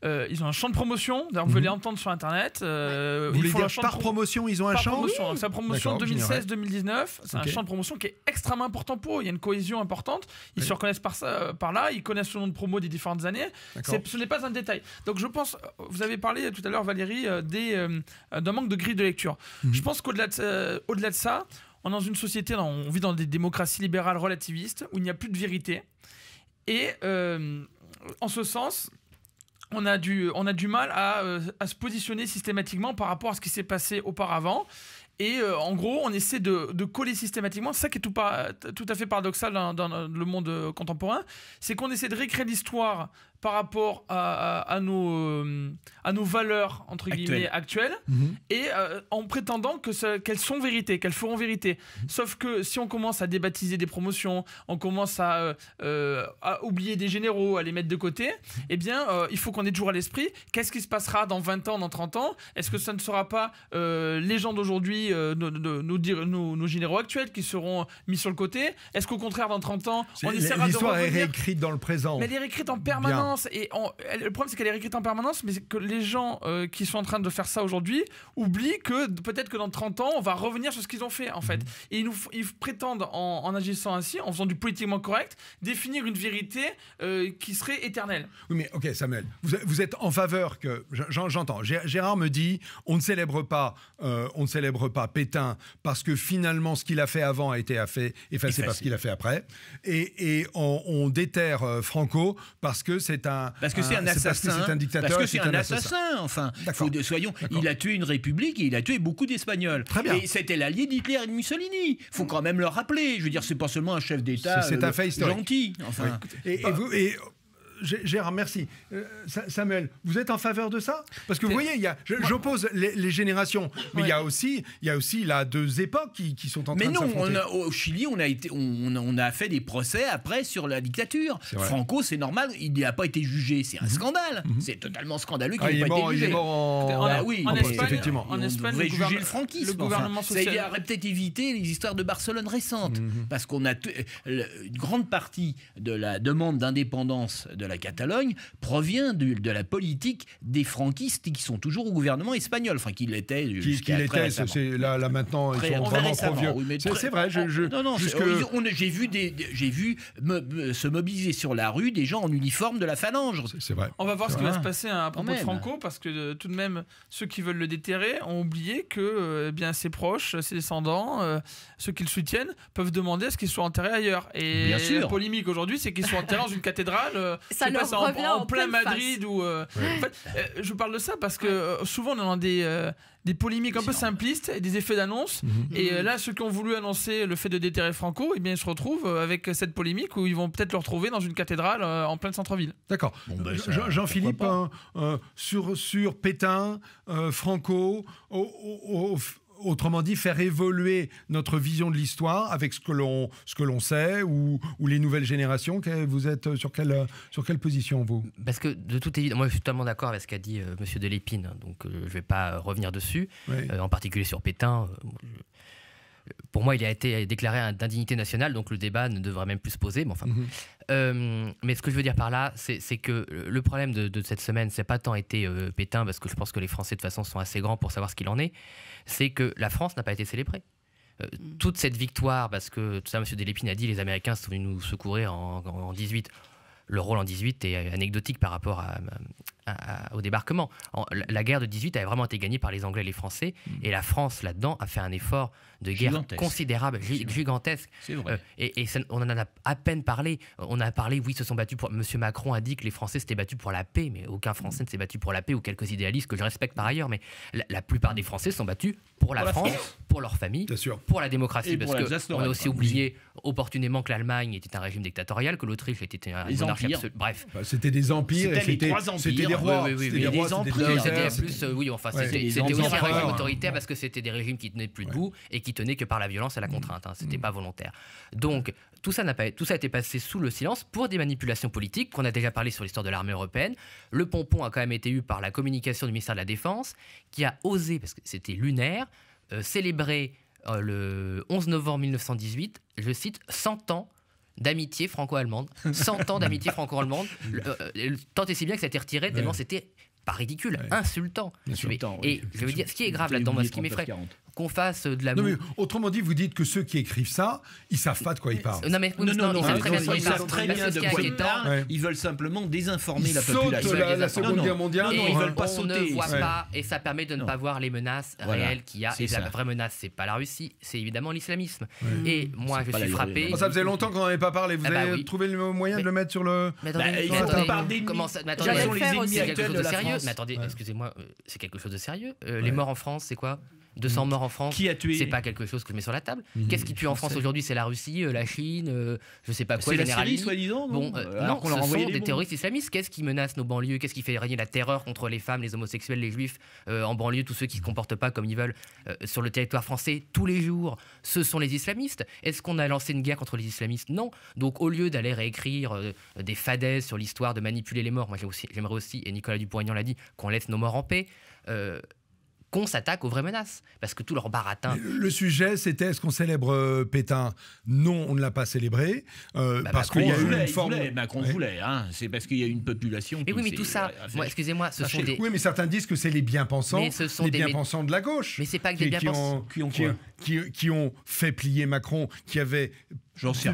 ils ont un champ de promotion. D'ailleurs, vous pouvez les entendre sur Internet. Vous voulez dire par promotion, ils ont un champ? Promotion. Sa promotion 2016-2019, c'est un champ de promotion qui est extrêmement important pour eux. Il y a une cohésion importante. Ils se reconnaissent par là. Ils connaissent le nom de promo des différentes années. Ce n'est pas un détail. Donc je pense, vous avez parlé tout à l'heure, Valérie, d'un manque de grille de lecture. Je pense qu'au-delà de ça, on est dans une société, on vit dans des démocraties libérales relativistes où il n'y a plus de vérité. Et en ce sens, on a du mal à se positionner systématiquement par rapport à ce qui s'est passé auparavant. Et en gros, on essaie de coller systématiquement. C'est ça qui est tout à fait paradoxal dans le monde contemporain. C'est qu'on essaie de réécrire l'histoire par rapport à nos valeurs, entre guillemets, actuelles, et en prétendant qu'elles sont vérité, qu'elles feront vérité. Sauf que si on commence à débaptiser des promotions, on commence à oublier des généraux, à les mettre de côté, eh bien, il faut qu'on ait toujours à l'esprit qu'est-ce qui se passera dans 20 ans, dans 30 ans. Est-ce que ça ne sera pas les gens d'aujourd'hui, nos généraux actuels qui seront mis sur le côté? Est-ce qu'au contraire, dans 30 ans, on essaiera de revenir? L'histoire est réécrite dans le présent. Mais elle est réécrite en permanence. Et le problème, c'est qu'elle est réécrite en permanence, mais que les gens qui sont en train de faire ça aujourd'hui oublient que peut-être que dans 30 ans, on va revenir sur ce qu'ils ont fait, en fait. Et ils prétendent, en agissant ainsi, en faisant du politiquement correct, définir une vérité qui serait éternelle. Oui, mais ok, Samuel, vous êtes en faveur que... J'entends. Gérard me dit, on ne célèbre pas Pétain parce que finalement, ce qu'il a fait avant a été effacé par ce qu'il a fait après. Et on déterre Franco parce que c'est un assassin. C'est un dictateur. Parce que c'est un assassin. Enfin, soyons. Il a tué une république et il a tué beaucoup d'Espagnols. Très bien. Et c'était l'allié d'Hitler et de Mussolini. Il faut quand même le rappeler. Je veux dire, c'est pas seulement un chef d'État gentil. Enfin, Gérard, merci. Samuel, vous êtes en faveur de ça? Parce que vous voyez, j'oppose les générations, mais il y a aussi là deux époques qui sont en train de s'affronter. Mais non, au Chili, on a fait des procès après sur la dictature. Franco, c'est normal, il n'a pas été jugé. C'est un scandale. C'est totalement scandaleux qu'il n'ait pas été jugé. Il est mort en Espagne, effectivement. En Espagne, on devrait juger le franquisme. Le gouvernement social. Ça aurait peut-être évité les histoires de Barcelone récentes. Parce qu'on a une grande partie de la demande d'indépendance de la Catalogne provient de la politique des franquistes qui sont toujours au gouvernement espagnol, enfin qui l'étaient jusqu'à très récemment. Là maintenant ils sont vraiment trop vieux. Oui, c'est vrai. J'ai vu se mobiliser sur la rue des gens en uniforme de la phalange. C'est vrai. On va voir ce qui va se passer à propos de Franco, parce que tout de même ceux qui veulent le déterrer ont oublié que ses proches, ses descendants, ceux qui le soutiennent peuvent demander à ce qu'il soit enterré ailleurs. Et la polémique aujourd'hui, c'est qu'il soit enterré dans une cathédrale. En plein Madrid ou en fait, je parle de ça parce que souvent on est dans des polémiques un peu simplistes et des effets d'annonce. Et là, ceux qui ont voulu annoncer le fait de déterrer Franco, eh bien, ils se retrouvent avec cette polémique où ils vont peut-être le retrouver dans une cathédrale en plein centre-ville. D'accord. Jean-Philippe, sur Pétain, Franco, autrement dit, faire évoluer notre vision de l'histoire avec ce que l'on sait ou les nouvelles générations. Vous êtes sur quelle position, vous? Parce que de toute évidence, moi je suis totalement d'accord avec ce qu'a dit M. Delépine, donc je ne vais pas revenir dessus, en particulier sur Pétain. Pour moi, il a été déclaré d'indignité nationale, donc le débat ne devrait même plus se poser. Mais enfin, mais ce que je veux dire par là, c'est que le problème de cette semaine, c'est pas tant été Pétain, parce que je pense que les Français de toute façon sont assez grands pour savoir ce qu'il en est. C'est que la France n'a pas été célébrée. Toute cette victoire, parce que tout ça, M. Delépine a dit, les Américains sont venus nous secourir en 18. Le rôle en 18 est anecdotique par rapport au débarquement. La guerre de 18 avait vraiment été gagnée par les Anglais et les Français, et la France, là-dedans, a fait un effort de guerre considérable, gigantesque. C'est vrai. Et ça, on en a à peine parlé. On a parlé, oui, se sont battus pour... Monsieur Macron a dit que les Français s'étaient battus pour la paix, mais aucun Français ne s'est battu pour la paix, ou quelques idéalistes que je respecte par ailleurs, mais la plupart des Français se sont battus pour la France, pour leur famille, pour la démocratie, et parce qu'on a aussi oublié opportunément que l'Allemagne était un régime dictatorial, que l'Autriche était un monarchie absolu. Bref. C'était des empires, c'était des rois. C'était aussi un régime autoritaire parce que c'était des régimes qui tenaient plus debout et qui tenaient que par la violence et la contrainte. C'était pas volontaire. Donc tout ça a été passé sous le silence pour des manipulations politiques qu'on a déjà parlé sur l'histoire de l'armée européenne. Le pompon a quand même été eu par la communication du ministère de la Défense qui a osé, parce que c'était lunaire, célébrer le 11 novembre 1918, je cite, 100 ans d'amitié franco-allemande. 100 ans d'amitié franco-allemande. Tant et si bien que ça a été retiré tellement c'était pas ridicule, insultant. Et je veux dire, ce qui est grave là-dedans, moi, ce qui m'effraie, qu'on fasse de la... Non, mais autrement dit, vous dites que ceux qui écrivent ça, ils savent pas de quoi ils parlent. Non, ils savent très bien de quoi ils parlent. Ils veulent simplement désinformer la population. La Seconde Guerre mondiale. Et ils veulent pas sauter. On ne voit pas, et ça permet de ne pas voir les menaces réelles qu'il y a. Et la vraie menace, c'est pas la Russie, c'est évidemment l'islamisme. Et moi, je suis frappé... Ça faisait longtemps qu'on n'en avait pas parlé. Vous avez trouvé le moyen de le mettre sur le... Comment ça... Quels sont les ennemis actuels de la France? Mais attendez, excusez-moi, c'est quelque chose de sérieux. Les morts en France, c'est quoi? 200 morts en France, qui a tué? C'est pas quelque chose que je mets sur la table. Qu'est-ce qui tue en France aujourd'hui? C'est la Russie, la Chine, je sais pas quoi. C'est la Syrie, soi-disant. Non, ce sont des terroristes islamistes. Qu'est-ce qui menace nos banlieues? Qu'est-ce qui fait régner la terreur contre les femmes, les homosexuels, les juifs en banlieue, tous ceux qui se comportent pas comme ils veulent sur le territoire français tous les jours? Ce sont les islamistes. Est-ce qu'on a lancé une guerre contre les islamistes? Non. Donc au lieu d'aller réécrire des fadaises sur l'histoire, de manipuler les morts, moi j'aimerais aussi, et Nicolas Dupont-Aignan l'a dit, qu'on laisse nos morts en paix. Qu'on s'attaque aux vraies menaces, parce que tout leur baratin... Le sujet, c'était est-ce qu'on célèbre Pétain? Non, on ne l'a pas célébré, parce qu'il y a eu une forme... Macron voulait, c'est parce qu'il y a une population... Et oui, mais tout ça, excusez-moi, ce sont des... Oui, mais certains disent que c'est les bien-pensants, bien-pensants de la gauche. Mais c'est pas que des bien-pensants. Qui ont fait plier Macron, qui avaient...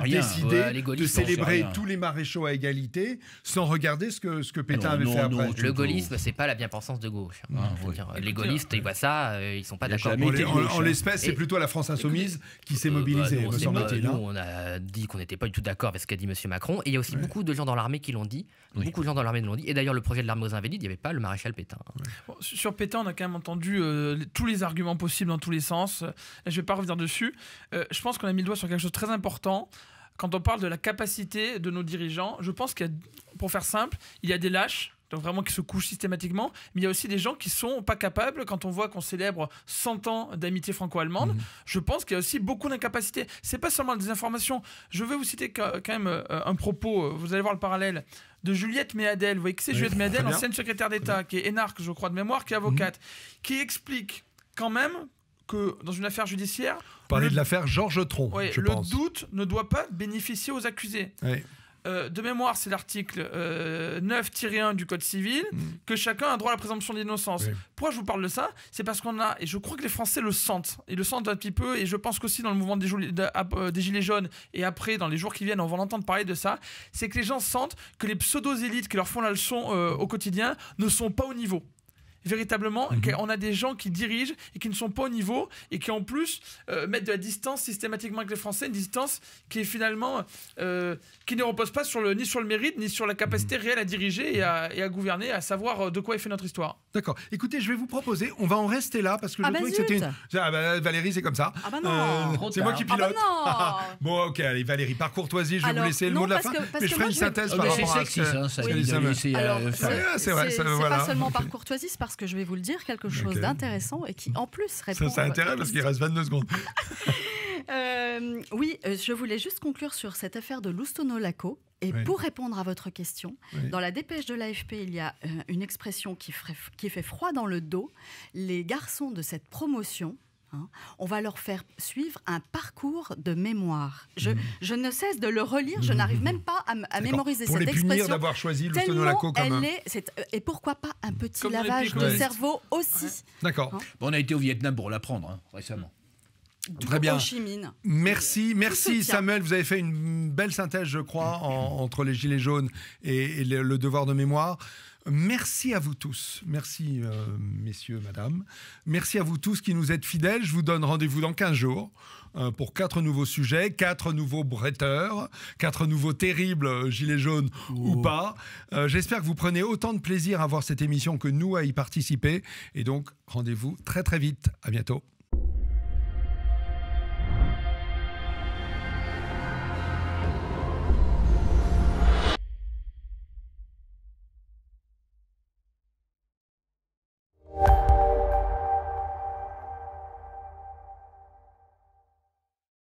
décidé de célébrer tous les maréchaux à égalité sans regarder ce que Pétain avait fait après. Le gaullisme, c'est pas la bien-pensance de gauche. Les gaullistes, ils voient ça, ils sont pas d'accord. En l'espèce, c'est plutôt la France insoumise qui s'est mobilisée, me semble-t-il. Nous, on a dit qu'on n'était pas du tout d'accord avec ce qu'a dit M. Macron. Et il y a aussi beaucoup de gens dans l'armée qui l'ont dit. Beaucoup de gens dans l'armée l'ont dit. Et d'ailleurs, le projet de l'armée aux Invalides, il n'y avait pas le maréchal Pétain. Bon, sur Pétain, on a quand même entendu tous les arguments possibles dans tous les sens. Je ne vais pas revenir dessus. Je pense qu'on a mis le doigt sur quelque chose de très important. Quand on parle de la capacité de nos dirigeants, je pense qu'il y a, pour faire simple, il y a des lâches, donc vraiment qui se couchent systématiquement, mais il y a aussi des gens qui sont pas capables. Quand on voit qu'on célèbre 100 ans d'amitié franco-allemande, je pense qu'il y a aussi beaucoup d'incapacités. C'est pas seulement des informations. Je vais vous citer quand même un propos, vous allez voir le parallèle, de Juliette Méadel. Vous voyez que c'est Juliette Méadel, ancienne secrétaire d'État, qui est énarque, je crois, de mémoire, qui est avocate, qui explique quand même que dans une affaire judiciaire... Parler de l'affaire Georges Tron, je pense. Le doute ne doit pas bénéficier aux accusés. De mémoire, c'est l'article 9-1 du Code civil, que chacun a droit à la présomption d'innocence. Pourquoi je vous parle de ça? C'est parce qu'on a, et je crois que les Français le sentent, ils le sentent un petit peu, et je pense qu'aussi dans le mouvement des Gilets jaunes, et après, dans les jours qui viennent, on va l'entendre parler de ça, c'est que les gens sentent que les pseudo-élites qui leur font la leçon au quotidien ne sont pas au niveau. Véritablement, on a des gens qui dirigent et qui ne sont pas au niveau et qui en plus mettent de la distance systématiquement avec les Français, une distance qui est finalement qui ne repose pas ni sur le mérite ni sur la capacité réelle à diriger et à gouverner, à savoir de quoi est fait notre histoire. D'accord. Écoutez, je vais vous proposer, on va en rester là parce que je trouvais que c'était Valérie, c'est comme ça. Ah bah non. C'est moi qui pilote. Ah bah non. Bon, ok, allez Valérie, par courtoisie, je vais vous laisser le mot de la fin, mais je ferai une synthèse par rapport à c'est sexy, ça. Alors, c'est pas seulement par courtoisie, c'est parce parce que je vais vous le dire, quelque chose d'intéressant et qui en plus répond... Ça intéresse parce qu'il reste 22 secondes. Oui, je voulais juste conclure sur cette affaire de Loustono-Laco. Et pour répondre à votre question, dans la dépêche de l'AFP, il y a une expression qui fait froid dans le dos. Les garçons de cette promotion, on va leur faire suivre un parcours de mémoire. Je ne cesse de le relire, je n'arrive même pas à mémoriser cette expression. Pour les punir d'avoir choisi Loustono-Laco comme... Et pourquoi pas un petit lavage de cerveau aussi. D'accord. Bon, on a été au Vietnam pour l'apprendre récemment. Très bien. Ho Chi Minh. Merci Samuel. Vous avez fait une belle synthèse, je crois, entre les Gilets jaunes et le devoir de mémoire. Merci à vous tous. Merci, messieurs, madame. Merci à vous tous qui nous êtes fidèles. Je vous donne rendez-vous dans 15 jours pour 4 nouveaux sujets, 4 nouveaux bretteurs, 4 nouveaux terribles Gilets jaunes ou pas. J'espère que vous prenez autant de plaisir à voir cette émission que nous à y participer. Et donc, rendez-vous très très vite. À bientôt.